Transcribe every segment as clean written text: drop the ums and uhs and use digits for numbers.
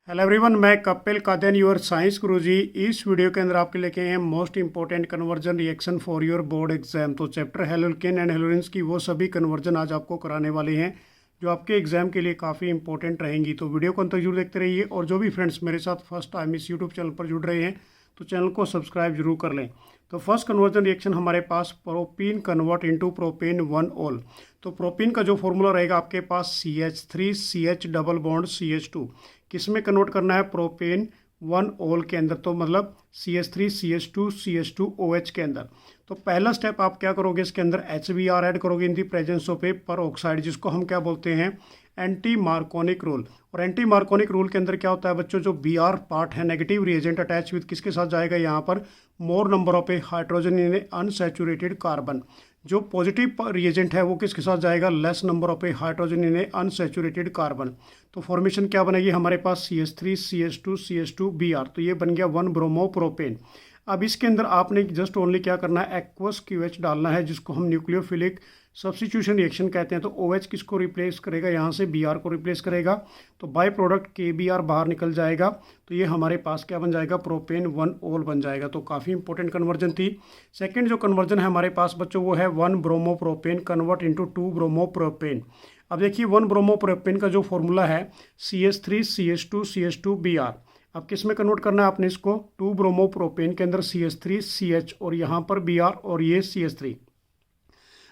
Hello everyone, मैं कपिल कादन your science गुरुजी। इस video के अंदर आपके लेके हैं most important conversion reaction for your board exam. तो चैप्टर हेलोल्केन एंड हेलोरेंस की वो सभी कन्वर्जन आज आपको कराने वाले हैं जो आपके एग्जाम के लिए काफ़ी इंपॉर्टेंट रहेंगी। तो वीडियो को अंत तक जरूर देखते रहिए और जो भी फ्रेंड्स मेरे साथ फर्स्ट टाइम इस यूट्यूब चैनल पर जुड़ रहे हैं तो चैनल को सब्सक्राइब जरूर कर लें। तो फर्स्ट कन्वर्जन रिएक्शन हमारे पास प्रोपीन कन्वर्ट इनटू प्रोपेन 1 ऑल। तो प्रोपीन का जो फॉर्मूला रहेगा आपके पास CH3 CH double bond CH2 किस में कन्वर्ट करना है, प्रोपेन 1 ऑल के अंदर। तो मतलब CH3 CH2 CH2 OH के अंदर। तो पहला स्टेप आप क्या करोगे, इसके अंदर HBr ऐड करोगे इन दी प्रेजेंस ऑफ ए पर ऑक्साइड, जिसको हम क्या बोलते हैं, एंटी मार्कोनिक रूल। और एंटी मार्कोनिक रूल के अंदर क्या होता है बच्चों, जो Br पार्ट है नेगेटिव रिएजेंट अटैच विद किसके साथ जाएगा, यहाँ पर मोर number of A hydrogen in unsaturated carbon. जो पॉजिटिव रिएजेंट है वो किसके साथ जाएगा, less number of A hydrogen in unsaturated carbon. तो फॉर्मेशन क्या बनेगी हमारे पास, CH3 CH2 CH2 Br। तो ये बन गया 1 ब्रोमो प्रोपेन। अब इसके अंदर आपने जस्ट ओनली क्या करना है, एक्वस QH डालना है, जिसको हम न्यूक्लियोफिलिक सब्स्टिट्यूशन रिएक्शन कहते हैं। तो OH किसको रिप्लेस करेगा, यहाँ से Br को रिप्लेस करेगा। तो बाय प्रोडक्ट KBr बाहर निकल जाएगा। तो ये हमारे पास क्या बन जाएगा, प्रोपेन 1 ऑल बन जाएगा। तो काफ़ी इंपॉर्टेंट कन्वर्जन थी। सेकंड जो कन्वर्जन है हमारे पास बच्चों वो है 1 bromo propane convert into 2 bromo propane. अब देखिए 1 ब्रोमो प्रोपेन का जो फॉर्मूला है CH3 CH2 CH2 Br। अब किस में कन्वर्ट करना है आपने इसको, 2 ब्रोमो प्रोपेन के अंदर CH3 CH और यहाँ पर Br और ये CH3।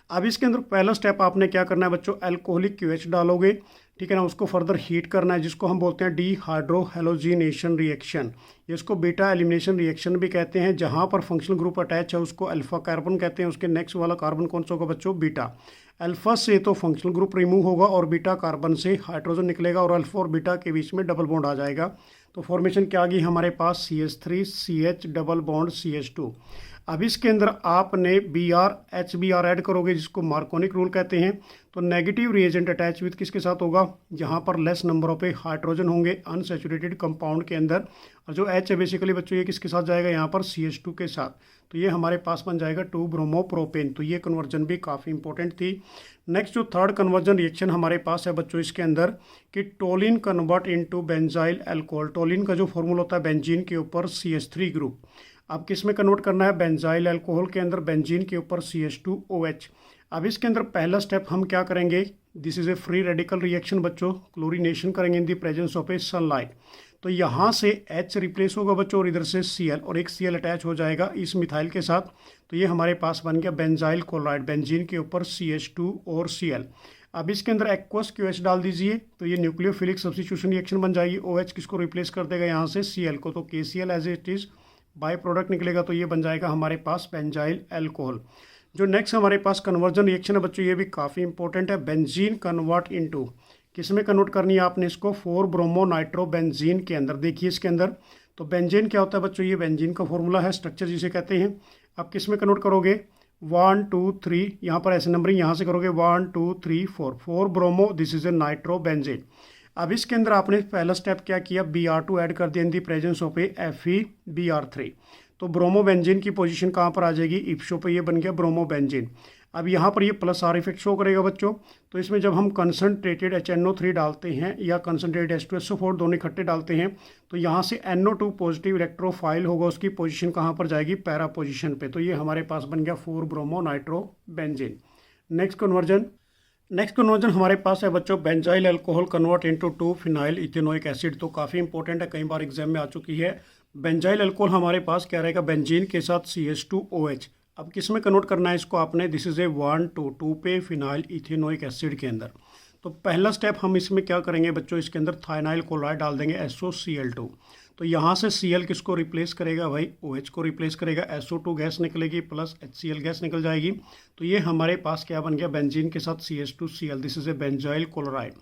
अब इसके अंदर पहला स्टेप आपने क्या करना है बच्चों, एल्कोहलिक QH डालोगे, ठीक है ना। उसको फर्दर हीट करना है, जिसको हम बोलते हैं डीहाइड्रोहेलोजिनेशन रिएक्शन। इसको बीटा एलिमिनेशन रिएक्शन भी कहते हैं। जहाँ पर फंक्शनल ग्रुप अटैच है उसको अल्फा कार्बन कहते हैं। उसके नेक्स्ट वाला कार्बन कौन सा होगा बच्चों, बीटा। अल्फा से तो फंक्शनल ग्रुप रिमूव होगा और बीटा कार्बन से हाइड्रोजन निकलेगा और अल्फा और बीटा के बीच में डबल बॉन्ड आ जाएगा। तो फॉर्मेशन क्या आ गई हमारे पास, CH3 CH double bond CH2। अब इसके अंदर आपने Br HBr ऐड करोगे, जिसको मार्कोनिक रूल कहते हैं। तो नेगेटिव रिएजेंट अटैच विद किसके साथ होगा, जहाँ पर less number of A hydrogen होंगे अनसैचुरेटेड कंपाउंड के अंदर। और जो H है बेसिकली बच्चों ये किसके साथ जाएगा, यहाँ पर CH2 के साथ। तो ये हमारे पास बन जाएगा 2 ब्रोमो प्रोपेन। तो ये कन्वर्जन भी काफ़ी इंपॉर्टेंट थी। नेक्स्ट जो थर्ड कन्वर्जन रिएक्शन हमारे पास है बच्चों इसके अंदर कि toluene convert into benzyl alcohol. Toluene का जो फॉर्मूला होता है बेंजीन के ऊपर CH3 ग्रुप। अब किस में कन्वर्ट करना है, बेंजाइल अल्कोहल के अंदर बेंजीन के ऊपर CH2OH। अब इसके अंदर पहला स्टेप हम क्या करेंगे, this is a free radical reaction बच्चों, क्लोरीनेशन करेंगे in the presence of a sunlight. तो यहाँ से H रिप्लेस होगा बच्चों और इधर से Cl और एक Cl अटैच हो जाएगा इस मिथाइल के साथ। तो ये हमारे पास बन गया बेंजाइल क्लोराइड, बेंजीन के ऊपर CH2 और Cl। अब इसके अंदर एक्वस QH डाल दीजिए, तो ये न्यूक्लियोफिलिक सब्स्टिट्यूशन रिएक्शन बन जाएगी। OH किसको रिप्लेस कर देगा यहाँ से, Cl को। तो KCl as it is by product निकलेगा। तो ये बन जाएगा हमारे पास बेंजाइल अल्कोहल। जो नेक्स्ट हमारे पास कन्वर्जन रिएक्शन है बच्चों ये भी काफ़ी इंपॉर्टेंट है। बेंजीन कन्वर्ट इनटू किस में कन्वर्ट करनी है आपने इसको, 4 ब्रोमो नाइट्रो बेंजीन के अंदर। देखिए इसके अंदर तो बेंजीन क्या होता है बच्चों, ये बेंजीन का फॉर्मूला है, स्ट्रक्चर जिसे कहते हैं। अब किस में कन्वर्ट करोगे, 1 2 3, यहाँ पर ऐसे नंबरिंग यहाँ से करोगे 1 2 3 4 bromo, this is A nitro benzene. अब इसके अंदर आपने पहला स्टेप क्या किया, Br2 ऐड कर दिया in the presence of A FeBr3। तो ब्रोमो बेंजीन की पोजीशन कहाँ पर आ जाएगी, इप्शो पे, ये बन गया ब्रोमो बेंजीन। अब यहाँ पर ये +R इफेक्ट शो करेगा बच्चों। तो इसमें जब हम कंसनट्रेटेड HNO3 डालते हैं या कंसनट्रेटेड H2SO4 दोनों इकट्ठे डालते हैं तो यहाँ से NO2 पॉजिटिव इलेक्ट्रोफाइल होगा, उसकी पोजीशन कहाँ पर जाएगी, पैरा पोजीशन पे। तो ये हमारे पास बन गया 4 bromo nitro benzene. Next conversion हमारे पास है बच्चों benzyl alcohol convert into 2 phenyl ethanoic acid. तो काफ़ी इंपॉर्टेंट है, कई बार एग्जाम में आ चुकी है। बेंजाइल अल्कोहल हमारे पास क्या रहेगा, बेंजीन के साथ CH2OH। अब किस में कन्वर्ट करना है इसको आपने, दिस इज़ ए 1 2 पे फिनाइल इथेनोइक एसिड के अंदर। तो पहला स्टेप हम इसमें क्या करेंगे बच्चों, इसके अंदर थाइनाइल क्लोराइड डाल देंगे SOCl2। तो यहाँ से Cl किसको रिप्लेस करेगा भाई, OH को रिप्लेस करेगा, SO2 गैस निकलेगी प्लस HCl गैस निकल जाएगी। तो ये हमारे पास क्या बन गया, बेंजीन के साथ CH2Cl, this is a benzyl chloride.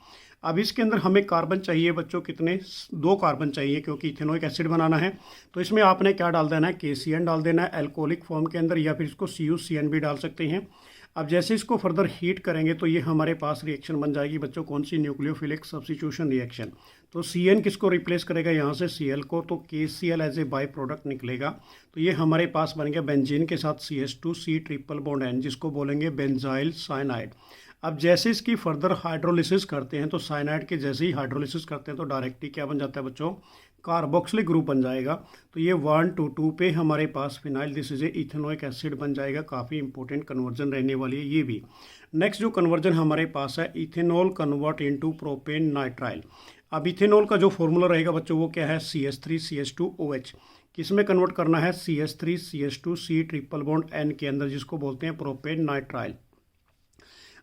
अब इसके अंदर हमें कार्बन चाहिए बच्चों, कितने, 2 कार्बन चाहिए क्योंकि इथेनोइक एसिड बनाना है। तो इसमें आपने क्या डाल देना है, KCN डाल देना है अल्कोहलिक फॉर्म के अंदर, या फिर इसको CuCN भी डाल सकते हैं। अब जैसे इसको फर्दर हीट करेंगे तो ये हमारे पास रिएक्शन बन जाएगी बच्चों, कौन सी, न्यूक्लियोफिलिक सब्स्टिट्यूशन रिएक्शन। तो CN किसको रिप्लेस करेगा यहाँ से, Cl को। तो KCl as a by product निकलेगा। तो ये हमारे पास बन गया बेंजीन के साथ CH2C ट्रिपल बॉन्ड N, जिसको बोलेंगे बेंजाइल साइनाइड। अब जैसे इसकी फर्दर हाइड्रोलिसिस करते हैं तो साइनाइड के जैसे ही हाइड्रोलिसिस करते हैं तो डायरेक्टली क्या बन जाता है बच्चों, कार्बोक्सिलिक ग्रुप बन जाएगा। तो ये 1 to 2 पे हमारे पास phenyl this is ethanoic acid बन जाएगा। काफ़ी इंपॉर्टेंट कन्वर्जन रहने वाली है ये भी। नेक्स्ट जो कन्वर्जन हमारे पास है, ethanol convert into propane nitrile. अब इथेनॉल का जो फॉर्मूला रहेगा बच्चों वो क्या है, CH3CH2OH। किस में कन्वर्ट करना है, CH3CH2C ट्रिपल बॉन्ड N के अंदर, जिसको बोलते हैं प्रोपेन नाइट्राइल।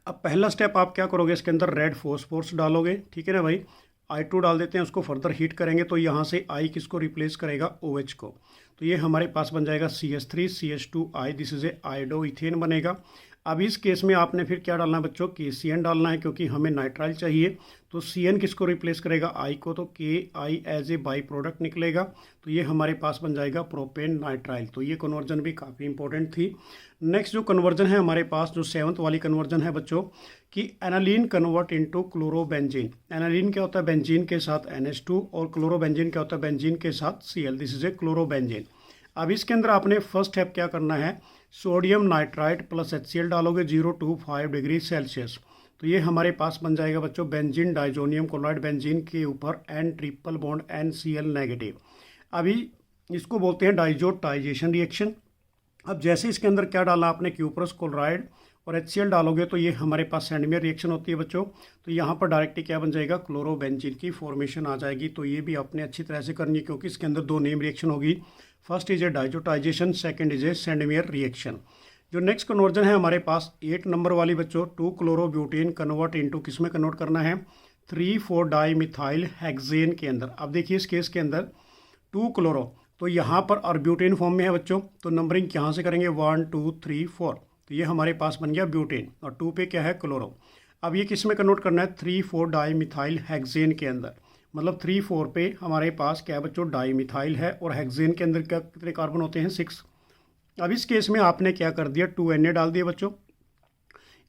अब पहला स्टेप आप क्या करोगे, इसके अंदर रेड फॉस्फोरस डालोगे, ठीक है ना भाई। I2 डाल देते हैं, उसको फर्दर हीट करेंगे तो यहाँ से I किसको रिप्लेस करेगा, OH को। तो ये हमारे पास बन जाएगा CH3CH2I, this is A iodo ethane बनेगा। अब इस केस में आपने फिर क्या डालना है बच्चों, KCN डालना है, क्योंकि हमें नाइट्राइल चाहिए। तो CN किसको रिप्लेस करेगा, I को, तो KI as a by product निकलेगा। तो ये हमारे पास बन जाएगा प्रोपेन नाइट्राइल। तो ये कन्वर्जन भी काफ़ी इंपॉर्टेंट थी। नेक्स्ट जो कन्वर्जन है हमारे पास, जो 7th वाली कन्वर्जन है बच्चों, कि aniline convert into chlorobenzene. Aniline क्या होता है, बेंजीन के साथ NH2, और क्लोरोबेंजीन क्या होता है, बेंजीन के साथ Cl, this is A chlorobenzene. अब इसके अंदर आपने फर्स्ट स्टेप क्या करना है, सोडियम नाइट्राइट प्लस HCl डालोगे 0 to 5 डिग्री सेल्सियस। तो ये हमारे पास बन जाएगा बच्चों बेंजीन डाइजोनियम क्लोराइड, बेंजीन के ऊपर N triple bond NCl negative. अभी इसको बोलते हैं डाइजोटाइजेशन रिएक्शन। अब जैसे इसके अंदर क्या डाला आपने, क्यूप्रस क्लोराइड और HCl डालोगे तो ये हमारे पास सेंडमेयर रिएक्शन होती है बच्चों। तो यहाँ पर डायरेक्टली क्या बन जाएगा, क्लोरोबेंजीन की फॉर्मेशन आ जाएगी। तो ये भी आपने अच्छी तरह से करनी है, क्योंकि इसके अंदर 2 नेम रिएक्शन होगी। First is a diazotization, second is a Sandmeyer reaction. जो नेक्स्ट कन्वर्जन है हमारे पास 8 नंबर वाली बच्चों, 2 क्लोरोब्यूटेन कन्वर्ट इनटू किस में कन्वर्ट करना है, 3,4 डाईमिथाइल हेक्सेन के अंदर। अब देखिए इस केस के अंदर 2 क्लोरो, तो यहाँ पर अर्ब्यूटेन फॉर्म में है बच्चों, तो नंबरिंग यहाँ से करेंगे 1 2 3 4। तो ये हमारे पास बन गया ब्यूटेन, और 2 पे क्या है, क्लोरो। अब ये किस में कन्वर्ट करना है, 3,4 डाईमिथाइल हेक्सेन के अंदर। मतलब 3,4 पे हमारे पास क्या है बच्चों, डाईमिथाइल है, और हेक्सेन के अंदर क्या कितने कार्बन होते हैं, 6। अब इस केस में आपने क्या कर दिया, 2Na डाल दिया बच्चों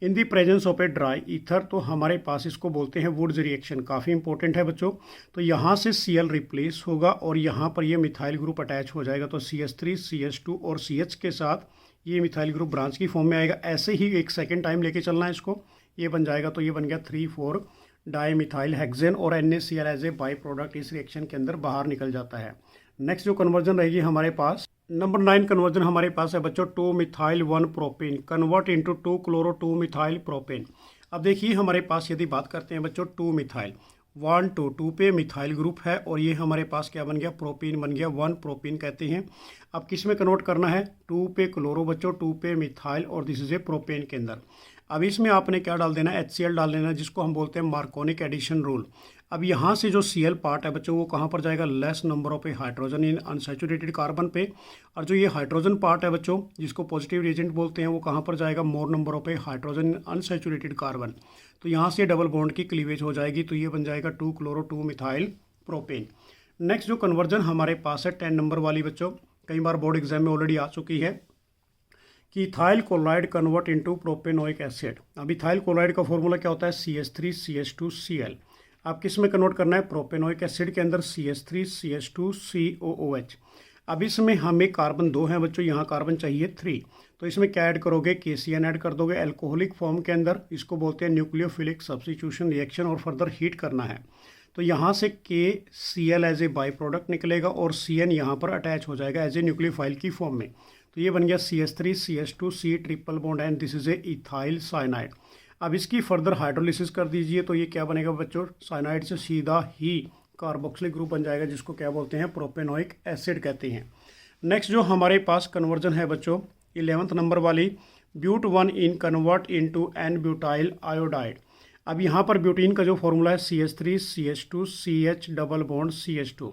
in the presence of a dry ether. तो हमारे पास इसको बोलते हैं वुड्स रिएक्शन। काफ़ी इंपॉर्टेंट है बच्चों। तो यहाँ से Cl रिप्लेस होगा और यहाँ पर ये मिथाइल ग्रुप अटैच हो जाएगा। तो CH3 CH2 और CH के साथ ये मिथाइल ग्रुप ब्रांच की फॉर्म में आएगा। ऐसे ही एक सेकेंड टाइम लेके चलना है इसको, ये बन जाएगा। तो ये बन गया 3,4 डाईमिथाइल हेक्सेन, और NaCl as a by product इस रिएक्शन के अंदर बाहर निकल जाता है। नेक्स्ट जो कन्वर्जन रहेगी हमारे पास, नंबर 9 कन्वर्जन हमारे पास है बच्चों, 2 methyl 1 propane convert into 2 chloro 2 methyl propane. अब देखिए हमारे पास यदि बात करते हैं बच्चों 2 मिथाइल 1 to 2 पे मिथाइल ग्रुप है, और ये हमारे पास क्या बन गया, प्रोपीन बन गया, 1 प्रोपीन कहते हैं। अब किस में कन्वर्ट करना है, 2 पे क्लोरो बच्चों, 2 पे मिथाइल, और दिस इज ए प्रोपेन के अंदर। अब इसमें आपने क्या डाल देना है, HCl डाल देना है, जिसको हम बोलते हैं मार्कोनिक एडिशन रूल। अब यहाँ से जो Cl पार्ट है बच्चों वो कहाँ पर जाएगा, less number of A hydrogen in unsaturated carbon पे, और जो ये हाइड्रोजन पार्ट है बच्चों जिसको पॉजिटिव रिएजेंट बोलते हैं वो कहाँ पर जाएगा, मोर number of A hydrogen in unsaturated carbon. तो यहाँ से डबल बॉन्ड की क्लीवेज हो जाएगी। तो ये बन जाएगा 2 क्लोरो 2 मिथाइल प्रोपेन। नेक्स्ट जो कन्वर्जन हमारे पास है 10 नंबर वाली बच्चों, कई बार बोर्ड एग्जाम में ऑलरेडी आ चुकी है, कि ethyl chloride convert into propanoic acid. अब इथाइल क्लोराइड का फॉर्मूला क्या होता है, CH3CH2Cl। अब किस में कन्वर्ट करना है, प्रोपेनोइक एसिड के अंदर, CH3CH2COOH। अब इसमें हमें कार्बन 2 हैं बच्चों, यहाँ कार्बन चाहिए 3। तो इसमें क्या ऐड करोगे, KCN ऐड कर दोगे एल्कोहलिक फॉर्म के अंदर। इसको बोलते हैं न्यूक्लियोफिलिक सब्स्टिट्यूशन रिएक्शन, और फर्दर हीट करना है। तो यहाँ से KCl as a by product निकलेगा, और CN यहाँ पर अटैच हो जाएगा एज ए न्यूक्लियोफाइल की फॉर्म में। तो ये बन गया CH3CH2C triple bond and this is a ethyl cyanide. अब इसकी फर्दर हाइड्रोलिसिस कर दीजिए, तो ये क्या बनेगा बच्चों, साइनाइड से सीधा ही कार्बोक्सिलिक ग्रुप बन जाएगा, जिसको क्या बोलते हैं, प्रोपेनोइक एसिड कहते हैं। नेक्स्ट जो हमारे पास कन्वर्जन है बच्चों 11th नंबर वाली, ब्यूट 1 इन convert into n butyl iodide. अब यहाँ पर ब्यूटीन का जो फॉर्मूला है CH3CH2CH डबल बॉन्ड CH2।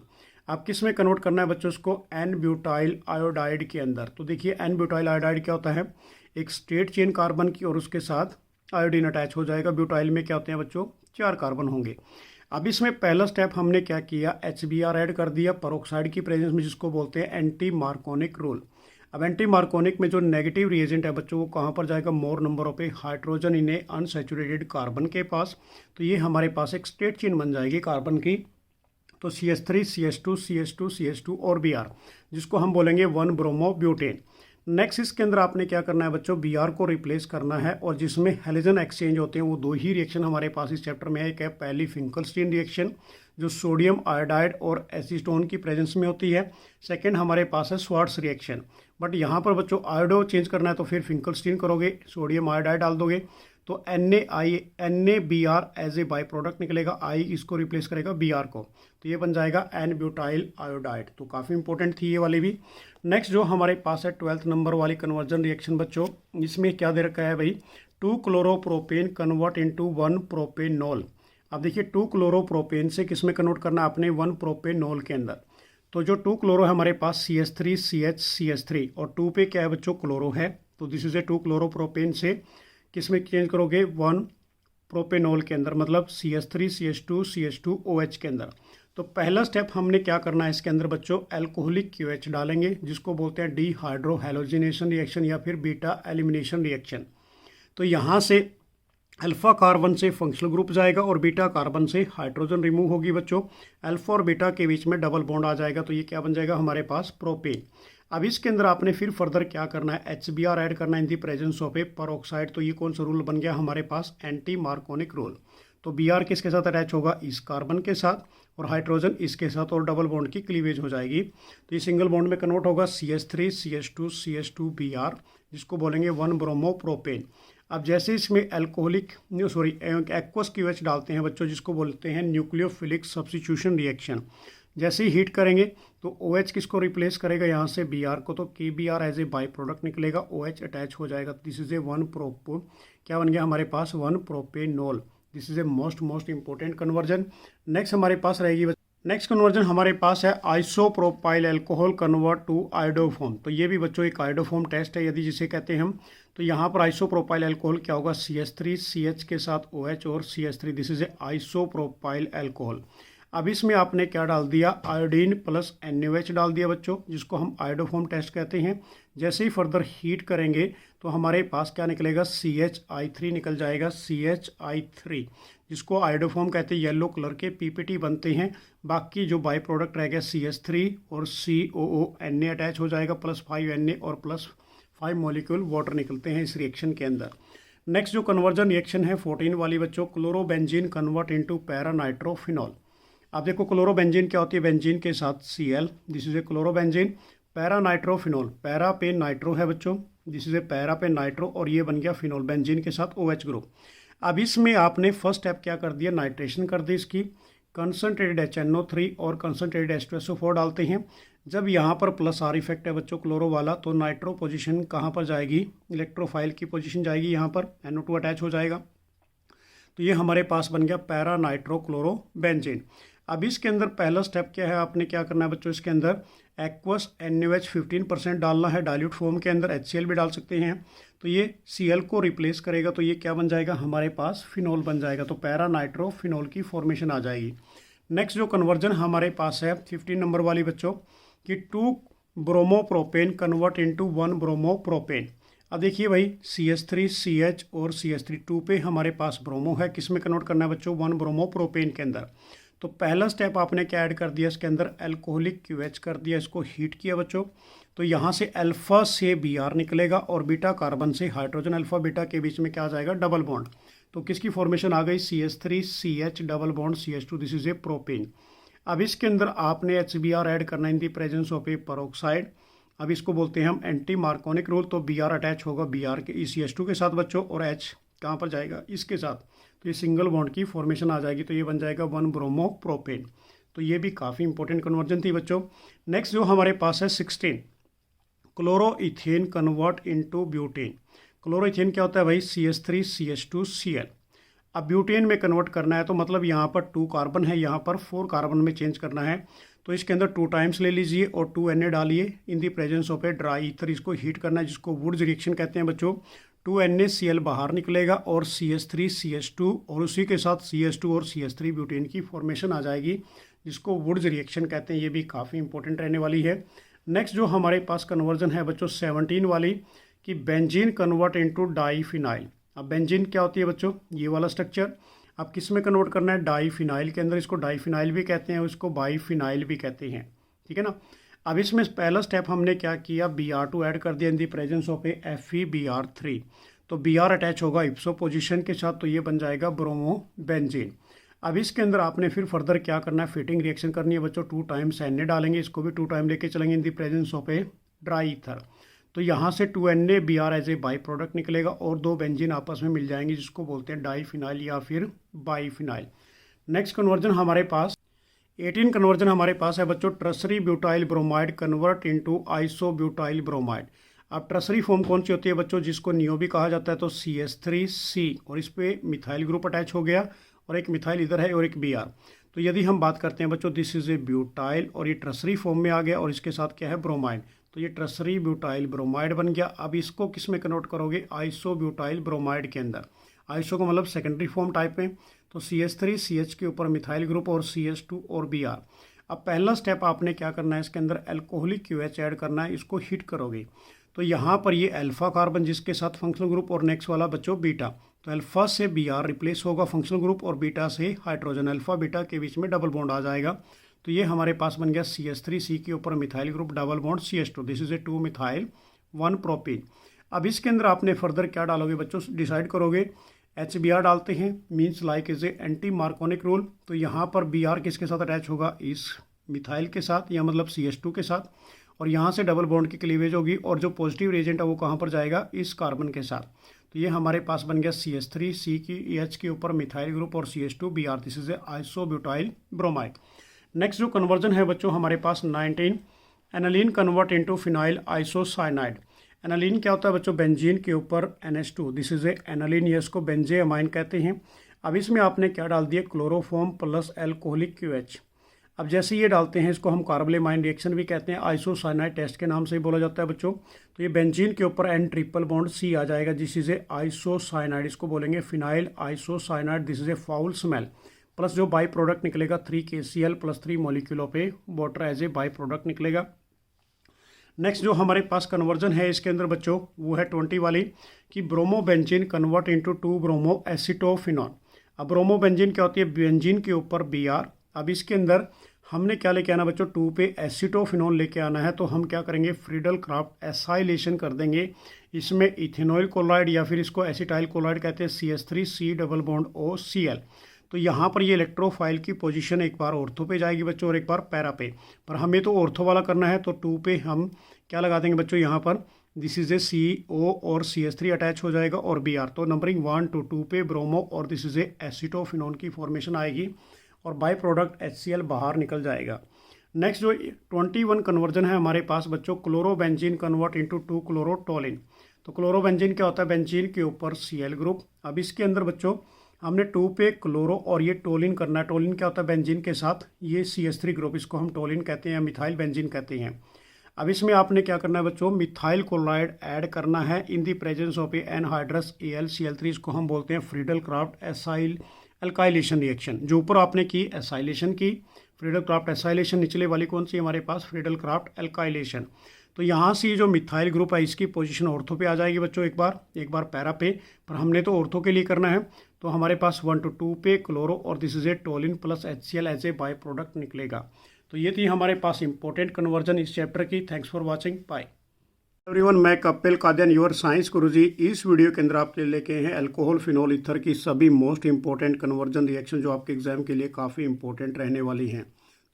अब किस में कन्वर्ट करना है बच्चों इसको, एन ब्यूटाइल आयोडाइड के अंदर। तो देखिए एन ब्यूटाइल आयोडाइड क्या होता है, एक स्ट्रेट चेन कार्बन की और उसके साथ आयोडीन अटैच हो जाएगा। ब्यूटाइल में क्या होते हैं बच्चों, 4 कार्बन होंगे। अब इसमें पहला स्टेप हमने क्या किया, HBr ऐड कर दिया पेरोक्साइड की प्रेजेंस में, जिसको बोलते हैं एंटी मार्कोनिक रूल। अब एंटी मार्कोनिक में जो नेगेटिव रिएजेंट है बच्चों वो कहाँ पर जाएगा, मोर number of A hydrogen in A unsaturated carbon के पास। तो ये हमारे पास एक स्ट्रेट चेन बन जाएगी कार्बन की। तो CH3 CH2 CH2 CH2 और Br, जिसको हम बोलेंगे 1 ब्रोमो ब्यूटेन। नेक्स्ट इसके अंदर आपने क्या करना है बच्चों, Br को रिप्लेस करना है, और जिसमें हेलोजन एक्सचेंज होते हैं वो दो ही रिएक्शन हमारे पास इस चैप्टर में है। एक है पहली फिंकलस्टीन रिएक्शन जो सोडियम आयोडाइड और एसीटोन की प्रेजेंस में होती है। सेकंड हमारे पास है स्वार्ट्स रिएक्शन, बट यहाँ पर बच्चों आयोडो चेंज करना है तो फिर फिंकलस्टीन करोगे, सोडियम आयोडाइड डाल दोगे तो NaBr as a by product निकलेगा, आई इसको रिप्लेस करेगा Br को, तो ये बन जाएगा एन ब्यूटाइल आयोडाइड। तो काफ़ी इंपॉर्टेंट थी ये वाली भी। नेक्स्ट जो हमारे पास है 12th नंबर वाली कन्वर्जन रिएक्शन बच्चों, इसमें क्या दे रखा है भाई, 2 क्लोरोप्रोपेन कन्वर्ट इनटू 1 प्रोपेनॉल। अब देखिए 2 क्लोरोप्रोपेन से किस में कन्वर्ट करना है आपने, 1 प्रोपेनॉल के अंदर। तो जो 2 क्लोरो है हमारे पास CH3 CH CH3 और 2 पे क्या है बच्चों, क्लोरो है, तो दिस इज ए 2 क्लोरोप्रोपेन से किस में चेंज करोगे, 1 प्रोपेनॉल के अंदर, मतलब CH3 CH2 CH2 OH के अंदर। तो पहला स्टेप हमने क्या करना है इसके अंदर बच्चों, एल्कोहलिक QH डालेंगे जिसको बोलते हैं डिहाइड्रोहेलोजिनेशन रिएक्शन या फिर बीटा एलिमिनेशन रिएक्शन। तो यहाँ से अल्फा कार्बन से फंक्शनल ग्रुप जाएगा और बीटा कार्बन से हाइड्रोजन रिमूव होगी बच्चों, अल्फा और बीटा के बीच में डबल बॉन्ड आ जाएगा, तो ये क्या बन जाएगा हमारे पास, प्रोपेन। अब इसके अंदर आपने फिर फर्दर क्या करना है, HBr ऐड करना है in the presence of a peroxide. तो ये कौन सा रूल बन गया हमारे पास, एंटी मार्कोनिक रूल। तो Br किसके साथ अटैच होगा, इस कार्बन के साथ, और हाइड्रोजन इसके साथ, और डबल बॉन्ड की क्लीवेज हो जाएगी। तो ये सिंगल बॉन्ड में कन्वर्ट होगा CH3 CH2 CH2 Br जिसको बोलेंगे 1 ब्रोमोप्रोपेन। अब जैसे इसमें एक्वस QH डालते हैं बच्चों जिसको बोलते हैं न्यूक्लियोफिलिक सब्स्टिट्यूशन रिएक्शन। जैसे ही हीट करेंगे तो OH किसको रिप्लेस करेगा यहाँ से, Br को, तो KBr as a by product निकलेगा, OH अटैच हो जाएगा, दिस इज ए 1 प्रोपो, क्या बन गया हमारे पास, 1 propanol. This is a most important conversion. Next हमारे पास रहेगी, नेक्स्ट कन्वर्जन हमारे पास है isopropyl alcohol convert to iodoform. तो ये भी बच्चों एक आयोडोफॉर्म टेस्ट है यदि जिसे कहते हैं हम। तो यहाँ पर आइसोप्रोपाइल अल्कोहल क्या होगा, CH3 CH के साथ OH और CH3, this is A isopropyl alcohol. अब इसमें आपने क्या डाल दिया, आयोडीन प्लस NaOH डाल दिया बच्चों जिसको हम आयोडोफॉर्म टेस्ट कहते हैं। जैसे ही फर्दर हीट करेंगे तो हमारे पास क्या निकलेगा, CHI3 निकल जाएगा, CHI3 जिसको आयोडोफॉर्म कहते हैं। येलो कलर के PPT बनते हैं। बाकी जो बाई प्रोडक्ट रह गया CH3 और COO अटैच हो जाएगा, +5 Na और +5 मॉलिक्यूल वाटर निकलते हैं इस रिएक्शन के अंदर। नेक्स्ट जो कन्वर्जन रिएक्शन है 14 वाली बच्चों, क्लोरोबेंजीन कन्वर्ट इनटू पैरानाइट्रोफिनॉल। अब देखो क्लोरोबेंजीन क्या होती है, बेंजीन के साथ Cl, this is A chlorobenzene. Paranitrophenol, para पे नाइट्रो है बच्चों, दिस इज ए पैरा पे नाइट्रो, और ये बन गया फिनॉल, बेंजीन के साथ OH ग्रुप। अब इसमें आपने फर्स्ट स्टेप क्या कर दिया, नाइट्रेशन कर दी इसकी, कंसनट्रेटेड HNO3 और कंसनट्रेटेड H2SO4 डालते हैं। जब यहाँ पर +R इफेक्ट है बच्चों क्लोरो वाला, तो नाइट्रो पोजीशन कहाँ पर जाएगी, इलेक्ट्रोफाइल की पोजीशन जाएगी, यहाँ पर NO2 अटैच हो जाएगा। तो ये हमारे पास बन गया पैरा नाइट्रोक्लोरोबेंजीन। अब इसके अंदर पहला स्टेप क्या है, आपने क्या करना है बच्चों, इसके अंदर एक्वस NaOH 15% डालना है डाइल्यूट फॉर्म के अंदर, HCl भी डाल सकते हैं। तो ये Cl को रिप्लेस करेगा, तो ये क्या बन जाएगा हमारे पास, फिनॉल बन जाएगा। तो पैरा नाइट्रोफिनॉल की फॉर्मेशन आ जाएगी। नेक्स्ट जो कन्वर्जन हमारे पास है 15 नंबर वाली बच्चों कि 2 ब्रोमोप्रोपेन कन्वर्ट इनटू 1 ब्रोमोप्रोपेन। अब देखिए भाई CH3 CH और CH3 2 पे हमारे पास ब्रोमो है, किस में कन्वर्ट करना है बच्चों, 1 ब्रोमोप्रोपेन के अंदर। तो पहला स्टेप आपने क्या ऐड कर दिया इसके अंदर, एल्कोहलिक QH कर दिया, इसको हीट किया बच्चों। तो यहाँ से अल्फा से Br निकलेगा और बीटा कार्बन से हाइड्रोजन, अल्फा बीटा के बीच में क्या आ जाएगा, डबल बॉन्ड। तो किसकी फॉर्मेशन आ गई, CH3 CH double bond CH2, this is a propane. अब इसके अंदर आपने HBr ऐड करना in the presence of a peroxide. अब इसको बोलते हैं हम एंटी मार्कोनिक रूल। तो Br अटैच होगा Br के CH2 के साथ बच्चों, और H कहाँ पर जाएगा, इसके साथ। तो ये सिंगल बॉन्ड की फॉर्मेशन आ जाएगी, तो ये बन जाएगा 1 ब्रोमोप्रोपेन। तो ये भी काफ़ी इंपॉर्टेंट कन्वर्जन थी बच्चों। नेक्स्ट जो हमारे पास है 16, chloroethane convert into butane. Chloroethane क्या होता है भाई, CH3 CH2 Cl। अब ब्यूटेन में कन्वर्ट करना है, तो मतलब यहाँ पर 2 कार्बन है, यहाँ पर 4 कार्बन में चेंज करना है। तो इसके अंदर 2 टाइम्स ले लीजिए और 2 Na डालिए in the presence of a dry ether. इसको हीट करना है जिसको वुड्स रिएक्शन कहते हैं बच्चों। 2 NaCl बाहर निकलेगा और CH3 CH2 और उसी के साथ CH2 और CH3 ब्यूटेन की फॉर्मेशन आ जाएगी जिसको वुड्स रिएक्शन कहते हैं। ये भी काफ़ी इंपॉर्टेंट रहने वाली है। नेक्स्ट जो हमारे पास कन्वर्जन है बच्चों 17 वाली कि बेंजीन कन्वर्ट इनटू डाईफिनाइल। अब बेंजीन क्या होती है बच्चों, ये वाला स्ट्रक्चर। अब किस में कन्वर्ट करना है, डाईफिनाइल के अंदर। इसको डाईफिनाइल भी कहते हैं, इसको बाईफिनाइल भी कहते हैं, ठीक है ना। अब इसमें पहला स्टेप हमने क्या किया, Br2 ऐड कर दिया in the presence of A FeBr3। तो Br अटैच होगा इप्सो पोजीशन के साथ, तो ये बन जाएगा ब्रोमो बेंजीन। अब इसके अंदर आपने फिर फर्दर क्या करना है, फिटिंग रिएक्शन करनी है बच्चों। 2 टाइम्स Na डालेंगे, इसको भी 2 टाइम लेके चलेंगे in the presence of a dry ether. तो यहाँ से 2NaBr as a by product निकलेगा और 2 बेंजीन आपस में मिल जाएंगे, जिसको बोलते हैं डाईफिनाइल या फिर बाईफिनाइल। नेक्स्ट कन्वर्जन हमारे पास 18 कन्वर्जन हमारे पास है बच्चों, tertiary butyl bromide convert into isobutyl bromide. अब ट्रसरी फॉर्म कौन सी होती है बच्चों, जिसको नियो भी कहा जाता है, तो CH3C और इस पे मिथाइल ग्रुप अटैच हो गया और एक मिथाइल इधर है और एक Br। तो यदि हम बात करते हैं बच्चों, दिस इज ए ब्यूटाइल और ये ट्रसरी फॉर्म में आ गया और इसके साथ क्या है, ब्रोमाइड। तो ये ट्रसरी ब्यूटाइल ब्रोमाइड बन गया। अब इसको किस में कन्वर्ट करोगे, आइसोब्यूटाइल ब्रोमाइड के अंदर। आइसो का मतलब सेकेंडरी फॉर्म टाइप में, तो CH3CH के ऊपर मिथाइल ग्रुप और CH2 और Br। अब पहला स्टेप आपने क्या करना है, इसके अंदर एल्कोहलिक QH ऐड करना है, इसको हीट करोगे। तो यहाँ पर ये अल्फा कार्बन जिसके साथ फंक्शनल ग्रुप और नेक्स्ट वाला बच्चों बीटा। तो अल्फा से Br रिप्लेस होगा फंक्शनल ग्रुप और बीटा से हाइड्रोजन, अल्फा बीटा के बीच में डबल बॉन्ड आ जाएगा। तो ये हमारे पास बन गया CH3C के ऊपर methyl group double bond CH2, this is A 2 methyl 1 propene. अब इसके अंदर आपने फर्दर क्या डालोगे बच्चों, डिसाइड करोगे। HBr डालते हैं, means like is a anti Markovnikov rule. तो यहाँ पर Br किसके साथ अटैच होगा, इस मिथाइल के साथ, या मतलब CH2 के साथ, और यहाँ से डबल बॉन्ड की क्लीवेज होगी और जो पॉजिटिव रिएजेंट है वो कहाँ पर जाएगा, इस कार्बन के साथ। तो ये हमारे पास बन गया CH3C की H के ऊपर मिथाइल ग्रुप और CH2 Br, this is A isobutyl bromide. Next जो कन्वर्जन है बच्चों हमारे पास 19, aniline convert into phenyl isocyanide. Aniline क्या होता है बच्चों, बेंजीन के ऊपर NH2, this is A aniline, ये इसको बेंजेअमाइन कहते हैं। अब इसमें आपने क्या डाल दिया, क्लोरोफॉर्म प्लस एल्कोहलिक QH। अब जैसे ये डालते हैं, इसको हम कार्बोलेमाइन रिएक्शन भी कहते हैं, आइसोसाइनाइड टेस्ट के नाम से ही बोला जाता है बच्चों। तो ये बेंजीन के ऊपर N ट्रिपल बॉन्ड C आ जाएगा, दिस इज ए आइसोसाइनाइड, इसको बोलेंगे phenyl isocyanide, this is a foul smell. Plus जो बाई प्रोडक्ट निकलेगा 3KCl plus 3 molecule of a water as a by product निकलेगा। नेक्स्ट जो हमारे पास कन्वर्जन है इसके अंदर बच्चों, वो है 20 वाली, कि ब्रोमोबेंजीन कन्वर्ट इनटू 2 ब्रोमो एसीटोफिनॉल। अब ब्रोमोबेंजीन क्या होती है, बेंजीन के ऊपर Br। अब इसके अंदर हमने क्या लेके आना बच्चों, 2 पे एसीटोफिनॉल लेके आना है। तो हम क्या करेंगे, फ्रीडल क्राफ्ट एसाइलेशन कर देंगे। इसमें इथेनॉइल कोलाइड या फिर इसको एसिटाइल कोलाइड कहते हैं, CH3C डबल बॉन्ड OCl। तो यहाँ पर ये इलेक्ट्रोफाइल की पोजीशन एक बार ऑर्थो पे जाएगी बच्चों और एक बार पैरा पे, पर हमें तो ऑर्थो वाला करना है। तो 2 पे हम क्या लगा देंगे बच्चों, यहाँ पर दिस इज ए CO और CH3 अटैच हो जाएगा और Br। तो नंबरिंग 1 to 2 पे ब्रोमो और दिस इज ए एसीटोफिनॉल की फॉर्मेशन आएगी और बाई प्रोडक्ट HCl बाहर निकल जाएगा। नेक्स्ट जो 21 कन्वर्जन है हमारे पास बच्चों, क्लोरोबेंजीन कन्वर्ट इनटू 2 क्लोरोटोलिन। तो क्लोरोबेंजीन क्या होता है, बेंजीन के ऊपर Cl ग्रुप। अब इसके अंदर बच्चों हमने 2 पे क्लोरो और ये टोलिन करना है। टोलिन क्या होता है, बेंजीन के साथ ये CH3 ग्रुप, इसको हम टोलिन कहते हैं, मिथाइल बेंजीन कहते हैं। अब इसमें आपने क्या करना है बच्चों, मिथाइल क्लोराइड ऐड करना है in the presence of a anhydrous AlCl3, इसको हम बोलते हैं Friedel Crafts acyl alkylation reaction. जो ऊपर आपने की एसाइलेशन की, फ्रीडल क्राफ्ट एसाइलेशन, निचले वाली कौन सी हमारे पास, फ्रीडल क्राफ्ट एल्काइलेशन। तो यहाँ से जो मिथाइल ग्रुप है इसकी पोजीशन ऑर्थो पे आ जाएगी बच्चों, एक बार पैरा पे, पर हमने तो ऑर्थो के लिए करना है। तो हमारे पास 1 to 2 पे क्लोरो और this is a toluene plus HCl as a by product निकलेगा। तो ये थी हमारे पास इंपॉर्टेंट कन्वर्जन इस चैप्टर की। Thanks for watching, bye everyone. मैं कपिल कादियान, योर साइंस गुरुजी। इस वीडियो के अंदर आपके लेके हैं अल्कोहल फिनॉल ईथर की सभी मोस्ट इंपॉर्टेंट कन्वर्जन रिएक्शन जो आपके एग्जाम के लिए काफ़ी इंपॉर्टेंट रहने वाली हैं।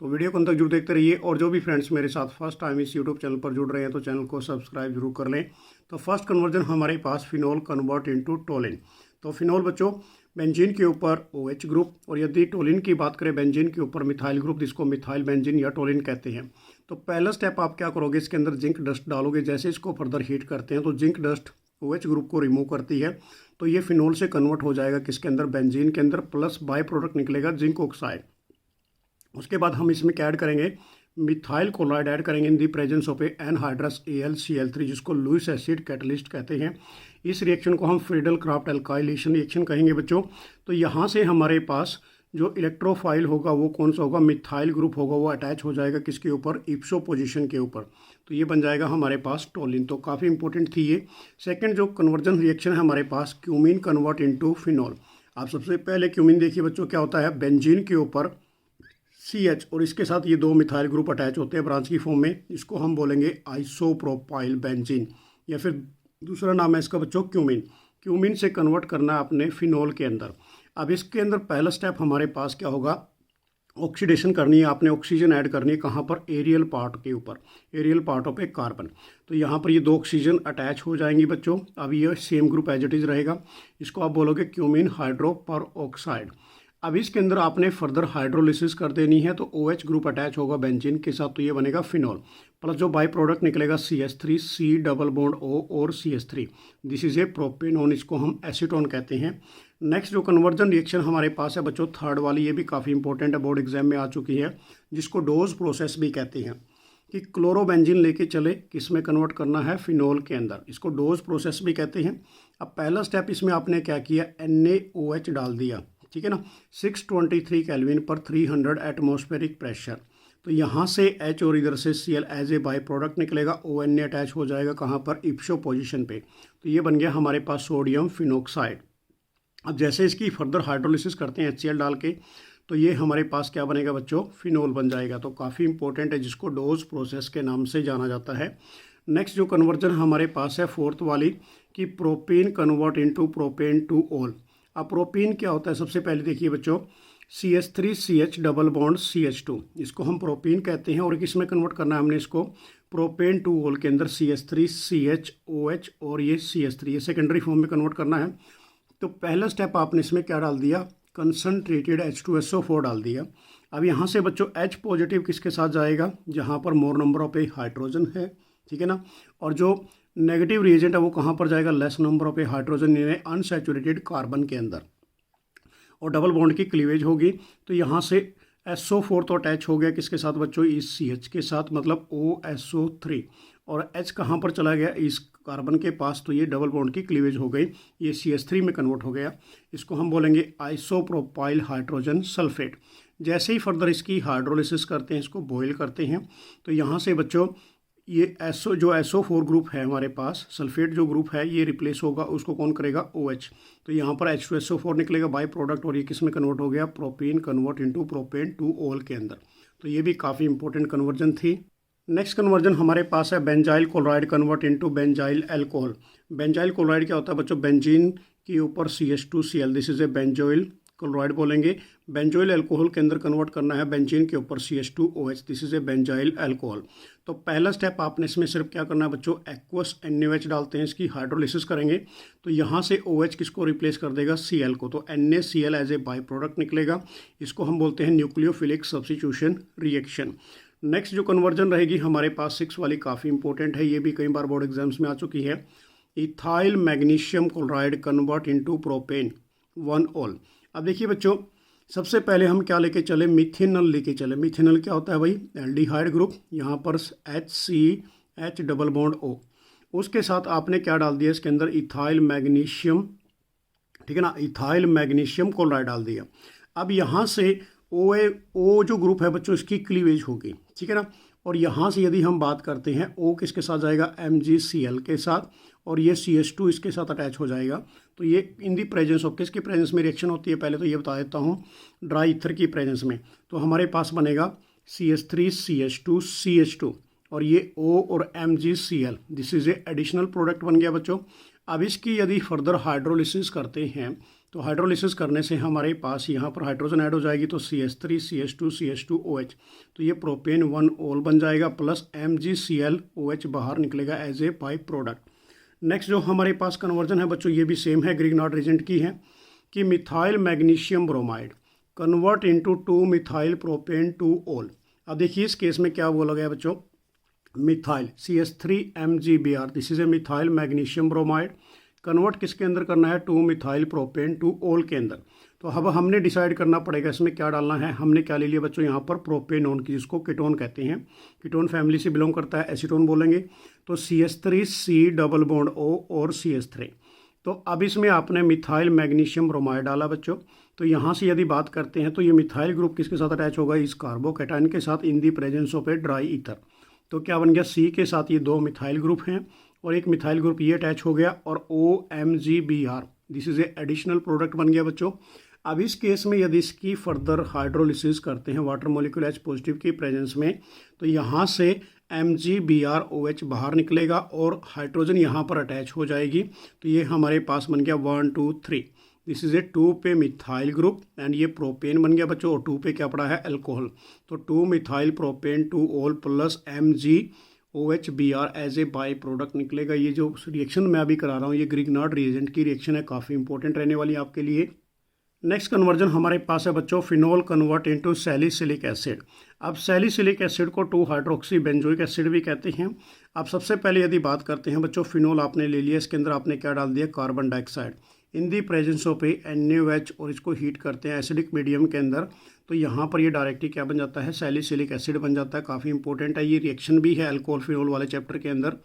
तो वीडियो को अंत तक जरूर देखते रहिए और जो भी फ्रेंड्स मेरे साथ फर्स्ट टाइम इस यूट्यूब चैनल पर जुड़ रहे हैं तो चैनल को सब्सक्राइब जरूर कर लें। तो फर्स्ट कन्वर्जन हमारे पास फिनॉल कन्वर्ट इनटू टोलिन। तो फिनॉल बच्चों बेंजीन के ऊपर OH ग्रुप, और यदि टोलिन की बात करें बेंजीन के ऊपर मिथाइल ग्रुप, जिसको मिथाइल बेंजीन या टोलिन कहते हैं। तो पहला स्टेप आप क्या करोगे, इसके अंदर जिंक डस्ट डालोगे। जैसे इसको फर्दर हीट करते हैं तो जिंक डस्ट OH ग्रुप को रिमूव करती है, तो ये फिनॉल से कन्वर्ट हो जाएगा किसके अंदर, बेंजीन के अंदर, प्लस बाई प्रोडक्ट निकलेगा जिंक ऑक्साइड। उसके बाद हम इसमें क्या ऐड करेंगे, मिथाइल क्लोराइड ऐड करेंगे in the presence of a anhydrous AlCl3, जिसको लुईस एसिड कैटलिस्ट कहते हैं। इस रिएक्शन को हम फ्रीडल क्राफ्ट एल्काइलेशन रिएक्शन कहेंगे बच्चों। तो यहाँ से हमारे पास जो इलेक्ट्रोफाइल होगा वो कौन सा होगा, मिथाइल ग्रुप होगा, वो अटैच हो जाएगा किसके ऊपर, इप्सो पोजीशन के ऊपर। तो ये बन जाएगा हमारे पास टोलिन। तो काफ़ी इंपॉर्टेंट थी ये। सेकंड जो कन्वर्जन रिएक्शन है हमारे पास, क्यूमीन कन्वर्ट इनटू फिनॉल। आप सबसे पहले क्यूमीन देखिए बच्चों क्या होता है, बेंजीन के ऊपर CH और इसके साथ ये 2 मिथाइल ग्रुप अटैच होते हैं ब्रांच की फॉर्म में, इसको हम बोलेंगे आइसोप्रोपाइल बेंजीन, या फिर दूसरा नाम है इसका बच्चों क्यूमिन। क्यूमिन से कन्वर्ट करना है अपने फिनोल के अंदर। अब इसके अंदर पहला स्टेप हमारे पास क्या होगा, ऑक्सीडेशन करनी है, आपने ऑक्सीजन ऐड करनी है कहाँ पर, एरियल पार्ट के ऊपर, aryl part of a carbon. तो यहाँ पर ये 2 ऑक्सीजन अटैच हो जाएंगी बच्चों। अब ये same group as it is रहेगा, इसको आप बोलोगे क्यूमिन हाइड्रो पर ऑक्साइड। अब इसके अंदर आपने फर्दर हाइड्रोलिसिस कर देनी है, तो OH ग्रुप अटैच होगा बेंजीन के साथ, तो ये बनेगा फिनॉल, प्लस जो बाई प्रोडक्ट निकलेगा CH3, C double bond O और CH3, this is A propanone, इसको हम एसीटोन कहते हैं। नेक्स्ट जो कन्वर्जन रिएक्शन हमारे पास है बच्चों, थर्ड वाली, ये भी काफ़ी इंपॉर्टेंट है, बोर्ड एग्जाम में आ चुकी है, जिसको डोज प्रोसेस भी कहते हैं, कि क्लोरोबेंजीन लेके चले किस में कन्वर्ट करना है, फिनोल के अंदर, इसको डोज प्रोसेस भी कहते हैं। अब पहला स्टेप इसमें आपने क्या किया, NaOH डाल दिया, ठीक है ना, 623 केल्विन पर 300 एटमॉस्फेरिक प्रेशर। तो यहाँ से H और इधर से Cl as a by product निकलेगा, ONA अटैच हो जाएगा कहाँ पर, इप्सो पोजीशन पे, तो ये बन गया हमारे पास सोडियम फिनोक्साइड। अब जैसे इसकी फर्दर हाइड्रोलिसिस करते हैं HCl डाल के, तो ये हमारे पास क्या बनेगा बच्चों, फिनोल बन जाएगा। तो काफ़ी इंपॉर्टेंट है, जिसको डोज प्रोसेस के नाम से जाना जाता है। नेक्स्ट जो कन्वर्जन हमारे पास है फोर्थ वाली, कि propane convert into propane two all. अब प्रोपेन क्या होता है, सबसे पहले देखिए बच्चों, CH3 CH double bond CH2, इसको हम प्रोपेन कहते हैं, और किस में कन्वर्ट करना है हमने इसको, प्रोपेन टू ऑल के अंदर CH3 CHOH और ये CH3, ये सेकेंडरी फॉर्म में कन्वर्ट करना है। तो पहला स्टेप आपने इसमें क्या डाल दिया, कंसनट्रेटेड H2SO4 डाल दिया। अब यहाँ से बच्चों H पॉजिटिव किसके साथ जाएगा, जहाँ पर मोर नंबर ऑफ ए हाइड्रोजन है, ठीक है ना, और जो नेगेटिव रिएजेंट है वो कहाँ पर जाएगा, less number of A hydrogen in unsaturated carbon के अंदर, और डबल बॉन्ड की क्लीवेज होगी। तो यहाँ से SO4 तो अटैच हो गया किसके साथ बच्चों, इस CH के साथ, मतलब OSO3, और H कहाँ पर चला गया, इस कार्बन के पास, तो ये डबल बॉन्ड की क्लीवेज हो गई, ये CH3 में कन्वर्ट हो गया, इसको हम बोलेंगे आइसोप्रोपाइल हाइड्रोजन सल्फेट। जैसे ही फर्दर इसकी हाइड्रोलिसिस करते हैं, इसको बॉयल करते हैं, तो यहाँ से बच्चों ये SO4 ग्रुप है हमारे पास, सल्फेट जो ग्रुप है ये रिप्लेस होगा, उसको कौन करेगा, OH। तो यहाँ पर H2SO4 निकलेगा बाई प्रोडक्ट, और ये किस में कन्वर्ट हो गया, propane convert into propane two all के अंदर। तो ये भी काफ़ी इंपॉर्टेंट कन्वर्जन थी। नेक्स्ट कन्वर्जन हमारे पास है benzyl chloride convert into benzyl alcohol. Benzyl chloride क्या होता है बच्चों, बेंजीन के ऊपर CH2Cl, this is A benzoyl chloride बोलेंगे। बेंजोइल अल्कोहल के अंदर कन्वर्ट करना है बेंजीन के ऊपर CH2OH, this is A benzyl alcohol. तो पहला स्टेप आपने इसमें सिर्फ क्या करना है बच्चों, एक्वस NaOH डालते हैं, इसकी हाइड्रोलिसिस करेंगे, तो यहाँ से OH किसको रिप्लेस कर देगा, Cl को, तो NaCl as a by product निकलेगा, इसको हम बोलते हैं न्यूक्लियोफिलिक सब्स्टिट्यूशन रिएक्शन। नेक्स्ट जो कन्वर्जन रहेगी हमारे पास 6 वाली, काफ़ी इंपॉर्टेंट है, ये भी कई बार बोर्ड एग्जाम्स में आ चुकी है, ethyl magnesium chloride convert into propane 1 all. अब देखिए बच्चों, सबसे पहले हम क्या लेके चले, मिथेनॉल लेके चले। मिथेनॉल क्या होता है भाई, एल्डिहाइड ग्रुप, यहाँ पर HCH डबल बॉन्ड O, उसके साथ आपने क्या डाल दिया इसके अंदर, इथाइल मैग्नीशियम, ठीक है ना, इथाइल मैग्नीशियम क्लोराइड डाल दिया। अब यहाँ से O जो ग्रुप है बच्चों, इसकी क्लीवेज होगी, ठीक है ना, और यहाँ से यदि हम बात करते हैं, O किसके साथ जाएगा, MgCl के साथ, और ये CH2 इसके साथ अटैच हो जाएगा। तो ये इन दी प्रेजेंस ऑफ, किसकी प्रेजेंस में रिएक्शन होती है, पहले तो ये बता देता हूँ, ड्राई ईथर की प्रेजेंस में। तो हमारे पास बनेगा CH3 CH2 CH2, और ये O और MgCl, this is A additional product बन गया बच्चों। अब इसकी यदि फर्दर हाइड्रोलिसिस करते हैं, तो हाइड्रोलिसिस करने से हमारे पास यहाँ पर हाइड्रोजन ऐड हो जाएगी, तो CH3 CH2 CH2OH, तो ये प्रोपेन 1 ऑल बन जाएगा, प्लस MgClOH बाहर निकलेगा as a by product. Next जो हमारे पास कन्वर्जन है बच्चों, ये भी सेम है, ग्रिग्नार्ड रिएजेंट की है, कि methyl magnesium bromide convert into 2 methyl propane 2 all. अब देखिए इस केस में क्या बोला गया बच्चों, methyl CH3MgBr, this is A methyl magnesium bromide, convert किसके अंदर करना है, 2 मिथाइल प्रोपेन 2 ऑल के अंदर। तो अब हमने डिसाइड करना पड़ेगा इसमें क्या डालना है। हमने क्या ले लिया बच्चों, यहाँ पर प्रोपेनोन की, जिसको कीटोन कहते हैं, कीटोन फैमिली से बिलोंग करता है, एसीटोन बोलेंगे। तो CH3 C double bond O और CH3। तो अब इसमें आपने मिथाइल मैग्नीशियम ब्रोमाइड डाला बच्चों। तो यहाँ से यदि बात करते हैं, तो ये मिथाइल ग्रुप किसके साथ अटैच होगा, इस कार्बोकैटायन के साथ, in the presence of a dry ether. तो क्या बन गया, C के साथ ये 2 मिथाइल ग्रुप हैं, और एक मिथाइल ग्रुप ये अटैच हो गया, और OMgBr, this is A additional product बन गया बच्चों। अब इस केस में यदि इसकी फर्दर हाइड्रोलिसिस करते हैं वाटर मॉलिक्यूल H पॉजिटिव की प्रेजेंस में, तो यहाँ से MgBrOH बाहर निकलेगा और हाइड्रोजन यहाँ पर अटैच हो जाएगी। तो ये हमारे पास बन गया 1 2 3, दिस इज ए 2 पे मिथाइल ग्रुप एंड ये प्रोपेन बन गया बच्चों, और 2 पे क्या पड़ा है अल्कोहल। तो 2 methyl propane 2 ol plus MgOH as a by product निकलेगा। ये जो रिएक्शन मैं अभी करा रहा हूँ ये ग्रिग्नार्ड रिएजेंट की रिएक्शन है, काफ़ी इंपॉर्टेंट रहने वाली है आपके लिए। नेक्स्ट कन्वर्जन हमारे पास है बच्चों phenol convert into salicylic acid. अब सैलिसिलिक एसिड को 2 हाइड्रोक्सी बेंजोइक एसिड भी कहते हैं। अब सबसे पहले यदि बात करते हैं बच्चों, फिनोल आपने ले लिया, इसके अंदर आपने क्या डाल दिया, carbon dioxide in the presence of NaOH, और इसको हीट करते हैं एसिडिक मीडियम के अंदर। तो यहाँ पर ये डायरेक्टली क्या बन जाता है, सैलिसिलिक एसिड बन जाता है। काफ़ी इंपॉर्टेंट है, ये रिएक्शन भी है अल्कोहल फिनोल वाले चैप्टर के अंदर।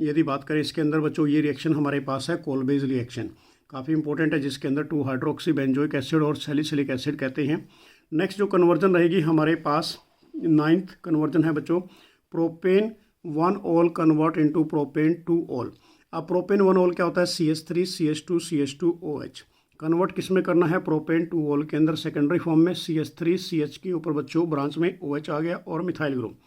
यदि बात करें इसके अंदर बच्चों, ये रिएक्शन हमारे पास है कोलबेज रिएक्शन, काफ़ी इंपॉर्टेंट है, जिसके अंदर 2 हाइड्रोक्सी बेंजोइक एसिड और सैलिसिलिक एसिड कहते हैं। नेक्स्ट जो कन्वर्जन रहेगी हमारे पास 9th कन्वर्जन है बच्चों, propane 1 all convert into propane 2 all. अब प्रोपेन 1 ऑल क्या होता है, CH3 CH2 CH2OH। कन्वर्ट किस में करना है, प्रोपेन 2 ऑल के अंदर सेकेंडरी फॉर्म में CH3 CH के ऊपर बच्चों ब्रांच में OH आ गया और मिथाइल ग्रुप।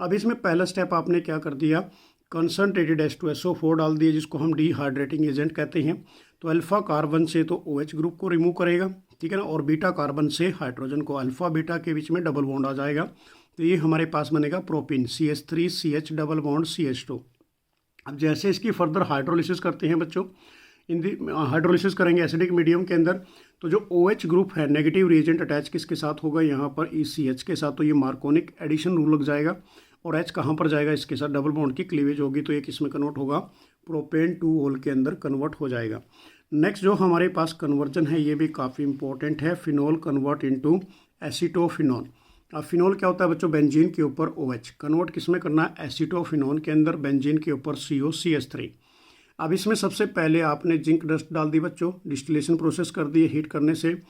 अब इसमें पहला स्टेप आपने क्या कर दिया, कंसनट्रेटेड H2SO4 डाल दिए, जिसको हम डिहाइड्रेटिंग एजेंट कहते हैं। तो अल्फा कार्बन से तो OH ग्रुप को रिमूव करेगा, ठीक है ना, और बीटा कार्बन से हाइड्रोजन को, अल्फा बीटा के बीच में डबल बॉन्ड आ जाएगा। तो ये हमारे पास बनेगा propyne CH3 CH double bond CH2। अब जैसे इसकी फर्दर हाइड्रोलिसिस करते हैं बच्चों, हाइड्रोलिसिस करेंगे एसिडिक मीडियम के अंदर, तो जो OH ग्रुप है नेगेटिव रिएजेंट अटैच किसके साथ होगा, यहाँ पर ECH के साथ। तो ये मार्कोनिक एडिशन रूल लग जाएगा, और H कहाँ पर जाएगा, इसके साथ डबल बॉन्ड की क्लीवेज होगी, तो ये किस में कन्वर्ट होगा, प्रोपेन 2 ऑल के अंदर कन्वर्ट हो जाएगा। नेक्स्ट जो हमारे पास कन्वर्जन है ये भी काफ़ी इंपॉर्टेंट है, फिनोल कन्वर्ट इनटू एसीटोफिनोन। अब फिनोल क्या होता है बच्चों, बेंजीन के ऊपर OH, कन्वर्ट किस में करना है, एसीटोफिनोन के अंदर, बेंजीन के ऊपर COCH3। अब इसमें सबसे पहले आपने जिंक डस्ट डाल दी बच्चों, डिस्टिलेशन प्रोसेस कर दी हीट करने से।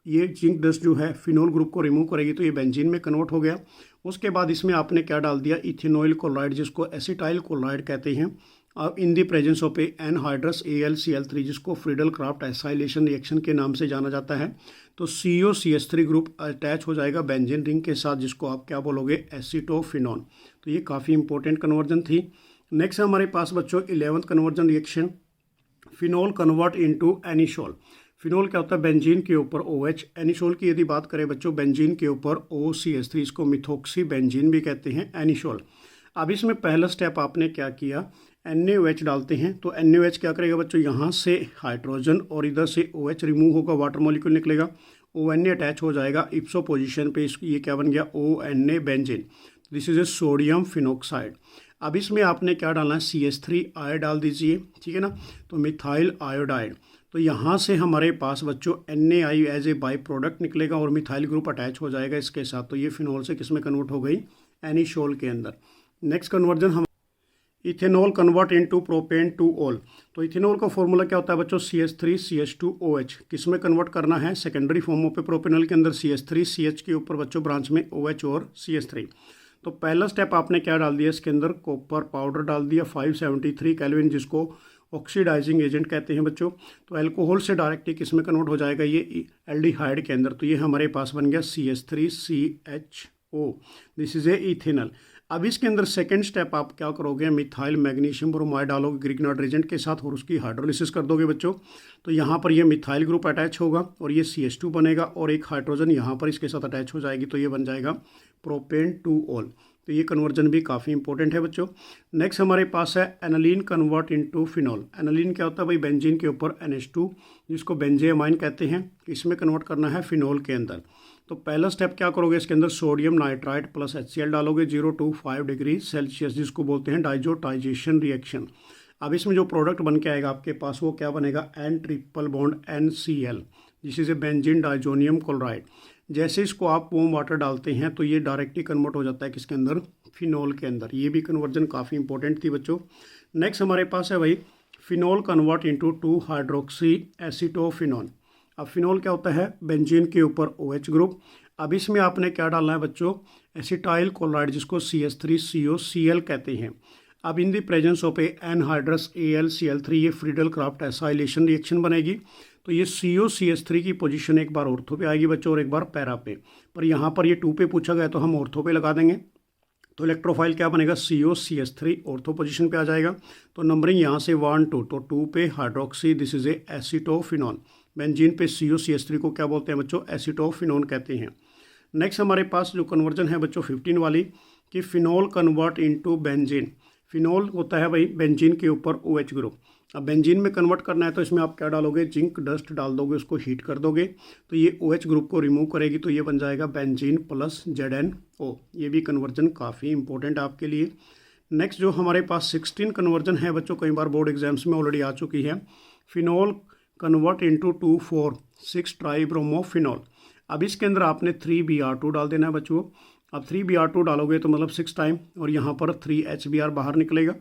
ये जिंक डस्ट जो है फिनोल ग्रुप को रिमूव करेगी, तो ये बेंजीन में कन्वर्ट हो गया। उसके बाद इसमें आपने क्या डाल दिया, इथेनॉइल क्लोराइड, जिसको एसिटाइल क्लोराइड कहते हैं। अब in the presence of anhydrous AlCl3, जिसको फ्रीडल क्राफ्ट एसाइलेशन रिएक्शन के नाम से जाना जाता है। तो COCH3 ग्रुप अटैच हो जाएगा बेंजीन रिंग के साथ, जिसको आप क्या बोलोगे, एसीटोफिनोन। तो ये काफ़ी इंपॉर्टेंट कन्वर्जन थी। नेक्स्ट हमारे पास बच्चों 11th conversion reaction, phenol convert into anisole. Phenol क्या होता है, बेंजीन के ऊपर OH। एनिसोल की यदि बात करें बच्चों, बेंजीन के ऊपर OCH3, इसको मिथोक्सी बेंजीन भी कहते हैं, एनिसोल। अब इसमें पहला स्टेप आपने क्या किया, NaOH डालते हैं। तो NaOH क्या करेगा बच्चों, यहाँ से हाइड्रोजन और इधर से OH रिमूव होगा, वाटर मॉलिक्यूल निकलेगा, ONA अटैच हो जाएगा इप्सो पोजीशन पे, ये क्या बन गया, ONA benzene. This is A sodium phenoxide. अब इसमें आपने क्या डालना है, CH3 आय डाल दीजिए, ठीक है ना, तो मिथाइल आयोडाइड। तो यहाँ से हमारे पास बच्चों NaI as a by product निकलेगा और मिथाइल ग्रुप अटैच हो जाएगा इसके साथ। तो ये फिनोल से किस में कन्वर्ट हो गई, एनिसोल के अंदर। नेक्स्ट कन्वर्जन हम ethanol convert into propane 2 all. तो इथेनॉल का फॉर्मूला क्या होता है बच्चों, CH3 CH2OH। किस में कन्वर्ट करना है, सेकेंडरी फॉर्म पे प्रोपेनॉल के अंदर CH3 CH के ऊपर बच्चों ब्रांच में OH और CH3। तो पहला स्टेप आपने क्या डाल दिया, इसके अंदर कॉपर पाउडर डाल दिया 573 केल्विन, जिसको ऑक्सीडाइजिंग एजेंट कहते हैं बच्चों। तो अल्कोहल से डायरेक्टली किस में कन्वर्ट हो जाएगा, ये एल्डिहाइड के अंदर। तो ये हमारे पास बन गया CH3CHO, this is A ethanol. अब इसके अंदर सेकंड स्टेप आप क्या करोगे, मिथाइल मैग्नीशियम ब्रोमाइड डालोगे ग्रिग्नार्ड एजेंट के साथ और उसकी हाइड्रोलिसिस कर दोगे बच्चों। तो यहाँ पर ये मिथाइल ग्रुप अटैच होगा और ये CH2 बनेगा और एक हाइड्रोजन यहाँ पर इसके साथ अटैच हो जाएगी, तो ये बन जाएगा प्रोपेन 2 ऑल। तो ये कन्वर्जन भी काफ़ी इंपॉर्टेंट है बच्चों। नेक्स्ट हमारे पास है aniline convert into phenol. Aniline क्या होता है भाई, बेंजीन के ऊपर NH2, जिसको बेंजेमाइन कहते हैं, इसमें कन्वर्ट करना है फिनॉल के अंदर। तो पहला स्टेप क्या करोगे, इसके अंदर सोडियम नाइट्राइट प्लस HCl डालोगे 0 to 5 डिग्री सेल्सियस, जिसको बोलते हैं डाइजोटाइजेशन रिएक्शन। अब इसमें जो प्रोडक्ट बन के आएगा आपके पास वो क्या बनेगा, N ट्रिपल बॉन्ड NCl, जिस is a benzene diazonium chloride. जैसे इसको आप वार्म वाटर डालते हैं तो ये डायरेक्टली कन्वर्ट हो जाता है किसके अंदर, फिनॉल के अंदर। ये भी कन्वर्जन काफ़ी इंपॉर्टेंट थी बच्चों। नेक्स्ट हमारे पास है भाई फिनॉल कन्वर्ट इनटू 2 हाइड्रोक्सी एसीटोफिनॉन। अब फिनॉल क्या होता है, बेंजीन के ऊपर OH ग्रुप। अब इसमें आपने क्या डालना है बच्चों, एसिटाइल क्लोराइड, जिसको CH3COCl कहते हैं। अब in the presence of anhydrous AlCl3, ये फ्रीडल क्राफ्ट एसाइलेशन रिएक्शन बनेगी। तो ये COCH3 की पोजीशन एक बार ऑर्थो पे आएगी बच्चों और एक बार पैरा पे। पर यहाँ पर ये 2 पे पूछा गया तो हम ऑर्थो पे लगा देंगे। तो इलेक्ट्रोफाइल क्या बनेगा, COCH3 ऑर्थो पोजीशन पे आ जाएगा। तो नंबरिंग यहाँ से 1 2, तो 2 पे hydroxy, this is a acetophenone. Benzene पे COCH3 को क्या बोलते हैं बच्चों, एसीटोफिनॉन कहते हैं। नेक्स्ट हमारे पास जो कन्वर्जन है बच्चों 15 वाली, कि phenol convert into benzene. Phenol होता है भाई बेंजीन के ऊपर OH ग्रुप। अब बेंजीन में कन्वर्ट करना है तो इसमें आप क्या डालोगे, जिंक डस्ट डाल दोगे, उसको हीट कर दोगे तो ये OH ग्रुप को रिमूव करेगी, तो ये बन जाएगा बेंजीन प्लस ZnO। ये भी कन्वर्जन काफ़ी इंपॉर्टेंट आपके लिए। नेक्स्ट जो हमारे पास 16 कन्वर्जन है बच्चों, कई बार बोर्ड एग्जाम्स में ऑलरेडी आ चुकी है। Phenol convert into 2,4,6 ट्राईब्रोमोफिनॉल। अब इसके अंदर आपने 3Br2 डाल देना है बच्चों। अब 3Br2 डालोगे तो मतलब 6 टाइम, और यहाँ पर 3HBr बाहर निकलेगा।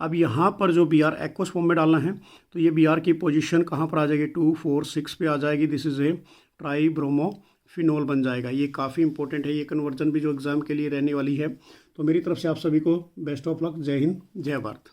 अब यहाँ पर जो Br एक्वस फॉर्म में डालना है, तो ये Br की पोजीशन कहाँ पर आ जाएगी, 2 4 6 पे आ जाएगी। दिस इज ए ट्राईब्रोमोफिनॉल बन जाएगा। ये काफ़ी इंपॉर्टेंट है, ये कन्वर्जन भी जो एग्जाम के लिए रहने वाली है। तो मेरी तरफ से आप सभी को बेस्ट ऑफ लक। जय हिंद, जय भारत।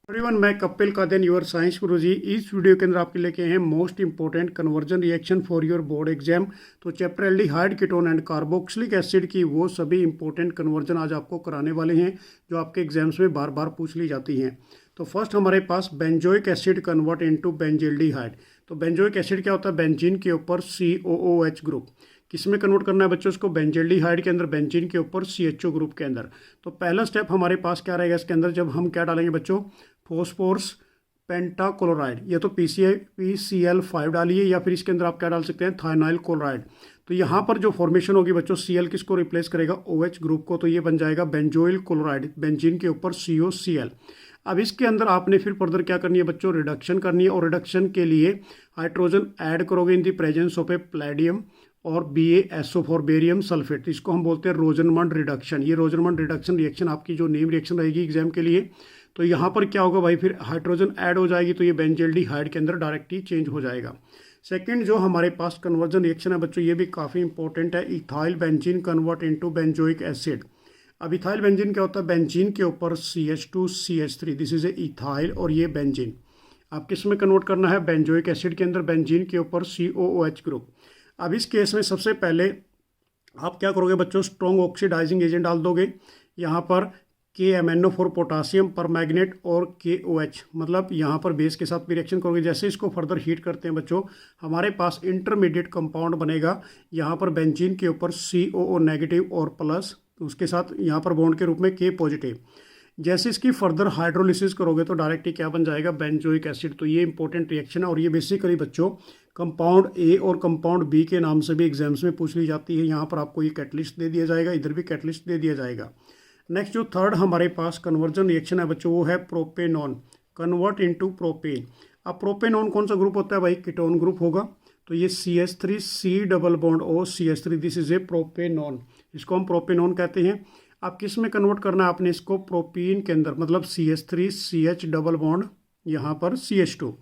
एवरीवन, मैं कपिल कादियान, योर साइंस गुरुजी। इस वीडियो के अंदर आपके लेके हैं most important conversion reaction for your board exam. तो chapter aldehyde, ketone and carboxylic acid की वो सभी इंपॉर्टेंट कन्वर्जन आज आपको कराने वाले हैं जो आपके एग्जाम्स में बार बार पूछ ली जाती हैं। तो फर्स्ट हमारे पास बेंजोइक एसिड कन्वर्ट इनटू बेंजील्डिहाइड। तो बेंजोइक एसिड क्या होता है, बेंजीन के ऊपर COOH ग्रुप। किस में कन्वर्ट करना है बच्चों इसको, बेंजील्डिहाइड के अंदर, बेंजीन के ऊपर CHO ग्रुप के अंदर। तो पहला स्टेप हमारे पास क्या रहेगा इसके अंदर, जब हम क्या डालेंगे बच्चों, फॉस्फोरस पेंटाक्लोराइड, या तो PCl5 डालिए, या फिर इसके अंदर आप क्या डाल सकते हैं, थाइनाइल क्लोराइड। तो यहाँ पर जो फॉर्मेशन होगी बच्चों, Cl किसको रिप्लेस करेगा, OH ग्रुप को, तो ये बन जाएगा बेंजोइल क्लोराइड, बेंजीन के ऊपर COCl। अब इसके अंदर आपने फिर फर्दर क्या करनी है बच्चों, रिडक्शन करनी है, और रिडक्शन के लिए हाइड्रोजन ऐड करोगे in the presence of a palladium और BaSO फॉर बेरियम सल्फेट। इसको हम बोलते हैं रोजनमंड रिडक्शन। ये रोजनमंड रिडक्शन रिएक्शन आपकी जो नेम रिएक्शन रहेगी एग्जाम के लिए। तो यहाँ पर क्या होगा भाई, फिर हाइड्रोजन ऐड हो जाएगी, तो ये बेंजील्डिहाइड के अंदर डायरेक्ट ही चेंज हो जाएगा। सेकंड जो हमारे पास कन्वर्जन रिएक्शन है बच्चों, ये भी काफ़ी इंपॉर्टेंट है, ethyl benzene convert into benzoic acid. अब इथाइल बेंजीन क्या होता है, बेंजीन के ऊपर CH2CH3, this is a ethyl, और ये बेंजीन आप किस में कन्वर्ट करना है, बेंजोइक एसिड के अंदर, बेंजीन के ऊपर COOH ग्रुप। अब इस केस में सबसे पहले आप क्या करोगे बच्चों, स्ट्रॉन्ग ऑक्सीडाइजिंग एजेंट डाल दोगे। यहाँ पर KMnO4 पोटासियम परमैग्नेट और KOH, मतलब यहाँ पर बेस के साथ भी रिएक्शन करोगे। जैसे इसको फर्दर हीट करते हैं बच्चों, हमारे पास इंटरमीडिएट कंपाउंड बनेगा। यहाँ पर बेंजीन के ऊपर COO नेगेटिव और प्लस, उसके साथ यहाँ पर बॉन्ड के रूप में K पॉजिटिव। जैसे इसकी फर्दर हाइड्रोलिसिस करोगे तो डायरेक्ट ही क्या बन जाएगा, बेंजोइक एसिड। तो ये इंपॉर्टेंट रिएक्शन है, और ये बेसिकली बच्चों कंपाउंड A और कंपाउंड B के नाम से भी एग्जाम्स में पूछ ली जाती है। यहाँ पर आपको ये कैटलिस्ट दे दिया जाएगा, इधर भी कैटलिस्ट दे दिया जाएगा। नेक्स्ट जो थर्ड हमारे पास कन्वर्जन रिएक्शन है बच्चों, वो है प्रोपेनॉन कन्वर्ट इनटू प्रोपेन। अब प्रोपेनॉन कौन सा ग्रुप होता है भाई, कीटोन ग्रुप होगा। तो ये CH3C double bond O CH3, this is A propanone, इसको हम प्रोपेनॉन कहते हैं। अब किस में कन्वर्ट करना है आपने इसको, प्रोपीन के अंदर, मतलब CH3CH डबल बॉन्ड यहाँ पर CH2।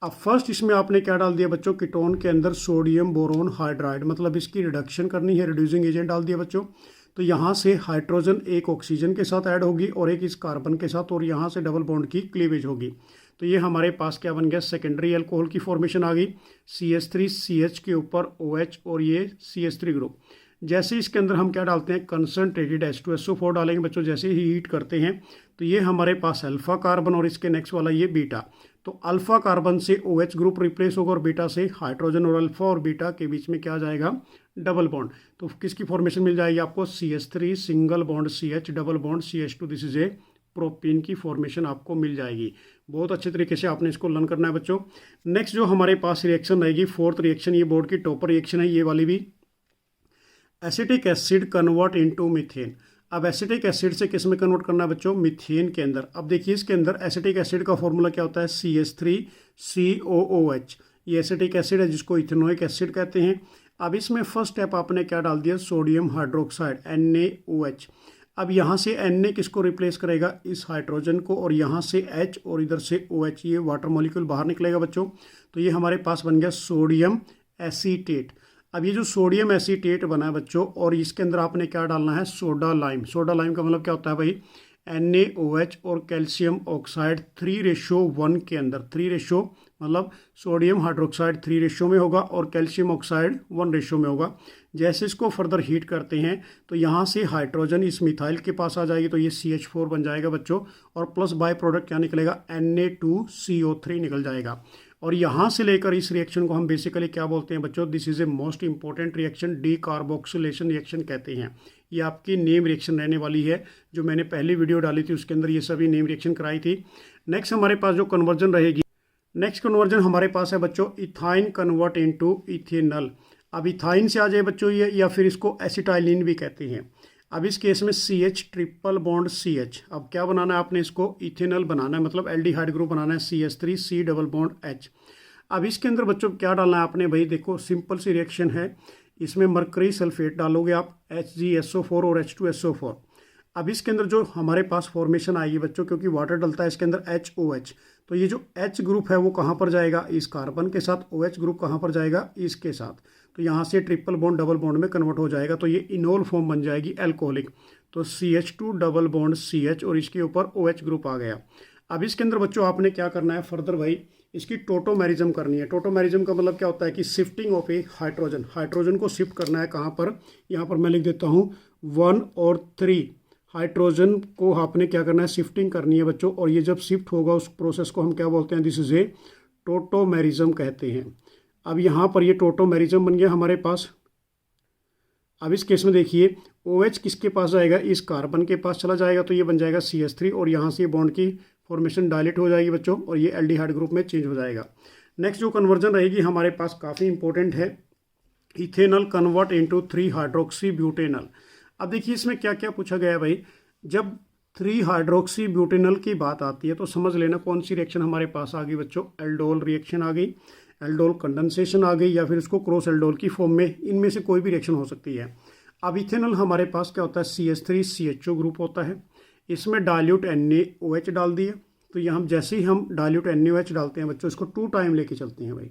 अब फर्स्ट इसमें आपने क्या डाल दिया बच्चों, कीटोन के अंदर सोडियम बोरोन हाइड्राइड, मतलब इसकी रिडक्शन करनी है, रिड्यूसिंग एजेंट डाल दिया बच्चों। तो यहाँ से हाइड्रोजन एक ऑक्सीजन के साथ ऐड होगी और एक इस कार्बन के साथ, और यहाँ से डबल बॉन्ड की क्लीवेज होगी। तो ये हमारे पास क्या बन गया, सेकेंडरी एल्कोहल की फॉर्मेशन आ गई, CH3CH के ऊपर OH और ये CH3 ग्रुप। जैसे इसके अंदर हम क्या डालते हैं, कंसनट्रेटेड H2SO4 डालेंगे बच्चों। जैसे ही हीट करते हैं तो ये हमारे पास अल्फा कार्बन, और इसके नेक्स्ट वाला ये बीटा। तो अल्फा कार्बन से OH ग्रुप रिप्लेस होगा, और बीटा से हाइड्रोजन, और अल्फा और बीटा के बीच में क्या आ जाएगा, डबल बॉन्ड। तो किसकी फॉर्मेशन मिल जाएगी आपको, CH3 single bond CH double bond CH2, this is A propene की फॉर्मेशन आपको मिल जाएगी। बहुत अच्छे तरीके से आपने इसको लर्न करना है बच्चों। नेक्स्ट जो हमारे पास रिएक्शन रहेगी, फोर्थ रिएक्शन, ये बोर्ड की टॉपर रिएक्शन है ये वाली भी, acetic acid convert into methane. अब एसिटिक एसिड से किस में कन्वर्ट करना है बच्चों, मीथेन के अंदर। अब देखिए इसके अंदर एसिटिक एसिड का फॉर्मूला क्या होता है, CH3COOH। ये एसिटिक एसिड है जिसको इथेनोइक एसिड कहते हैं। अब इसमें फर्स्ट स्टेप आपने क्या डाल दिया, सोडियम हाइड्रोक्साइड NaOH। अब यहाँ से Na किसको रिप्लेस करेगा, इस हाइड्रोजन को, और यहाँ से H और इधर से OH, ये वाटर मॉलिक्यूल बाहर निकलेगा बच्चों। तो ये हमारे पास बन गया सोडियम एसीटेट। अब ये जो सोडियम एसीटेट बना है बच्चों, और इसके अंदर आपने क्या डालना है, सोडा लाइम। सोडा लाइम का मतलब क्या होता है भाई, NaOH और कैल्शियम ऑक्साइड 3:1 के अंदर, 3 मतलब सोडियम हाइड्रोक्साइड 3 में होगा और कैल्शियम ऑक्साइड 1 में होगा। जैसे इसको फर्दर हीट करते हैं तो यहाँ से हाइड्रोजन इस मिथाइल के पास आ जाएगी, तो ये CH4 बन जाएगा बच्चों, और प्लस बाय प्रोडक्ट क्या निकलेगा, Na2CO3 निकल जाएगा। और यहाँ से लेकर इस रिएक्शन को हम बेसिकली क्या बोलते हैं बच्चों, this is a most important reaction, decarboxylation reaction कहते हैं। ये आपकी नेम रिएक्शन रहने वाली है, जो मैंने पहली वीडियो डाली थी उसके अंदर ये सभी नेम रिएक्शन कराई थी। नेक्स्ट हमारे पास जो कन्वर्जन रहेगी, नेक्स्ट कन्वर्जन हमारे पास है बच्चों इथाइन कन्वर्ट इनटू इथेनॉल। अब इथाइन से आ जाए बच्चों ये, या फिर इसको एसिटाइलिन भी कहते हैं। अब इस केस में CH ट्रिपल बॉन्ड CH, अब क्या बनाना है आपने, इसको इथेनॉल बनाना है, मतलब एल्डिहाइड ग्रुप बनाना है, CH3 C double bond H। अब इसके अंदर बच्चों क्या डालना है आपने, भाई देखो सिंपल सी रिएक्शन है, इसमें मरकरी सल्फेट डालोगे आप, HgSO4 और H2SO4। अब इसके अंदर जो हमारे पास फॉर्मेशन आएगी बच्चों, क्योंकि वाटर डलता है इसके अंदर HOH, तो ये जो H ग्रुप है वो कहाँ पर जाएगा, इस कार्बन के साथ, OH ग्रुप कहाँ पर जाएगा, इसके साथ, तो यहाँ से ट्रिपल बॉन्ड डबल बॉन्ड में कन्वर्ट हो जाएगा, तो ये इनोल फॉर्म बन जाएगी एल्कोहलिक, तो CH2 डबल बॉन्ड CH और इसके ऊपर OH ग्रुप आ गया। अब इसके अंदर बच्चों आपने क्या करना है फर्दर, भाई इसकी टोटोमेरिज्म करनी है। टोटोमेरिज्म का मतलब क्या होता है कि shifting of A hydrogen, hydrogen को शिफ्ट करना है कहाँ पर, यहाँ पर मैं लिख देता हूँ 1 और 3 हाइड्रोजन को आपने क्या करना है, शिफ्टिंग करनी है बच्चों। और ये जब शिफ्ट होगा उस प्रोसेस को हम क्या बोलते हैं, दिस इज ए टोटोमेरिज्म कहते हैं। अब यहाँ पर ये टोटोमेरिज्म बन गया हमारे पास। अब इस केस में देखिए OH किसके पास जाएगा, इस कार्बन के पास चला जाएगा, तो ये बन जाएगा CH3 और यहाँ से बॉन्ड की फॉर्मेशन डायलेट हो जाएगी बच्चों, और ये एल्डिहाइड ग्रुप में चेंज हो जाएगा। नेक्स्ट जो कन्वर्जन रहेगी हमारे पास काफ़ी इंपॉर्टेंट है, ethanol convert into 3 hydroxy butanol. अब देखिए इसमें क्या क्या पूछा गया है भाई, जब 3 हाइड्रोक्सी ब्यूटेनॉल की बात आती है तो समझ लेना कौन सी रिएक्शन हमारे पास आ गई बच्चों, एल्डोल रिएक्शन आ गई, एल्डोल कंडेंसेशन आ गई, या फिर इसको क्रॉस एल्डोल की फॉर्म में, इनमें से कोई भी रिएक्शन हो सकती है। अब इथेनॉल हमारे पास क्या होता है, CH3 CHO ग्रुप होता है, इसमें डाइल्यूट NaOH डाल दिए, तो यहाँ जैसे ही हम डाइल्यूट NaOH डालते हैं बच्चों, इसको 2 टाइम लेके चलते हैं भाई,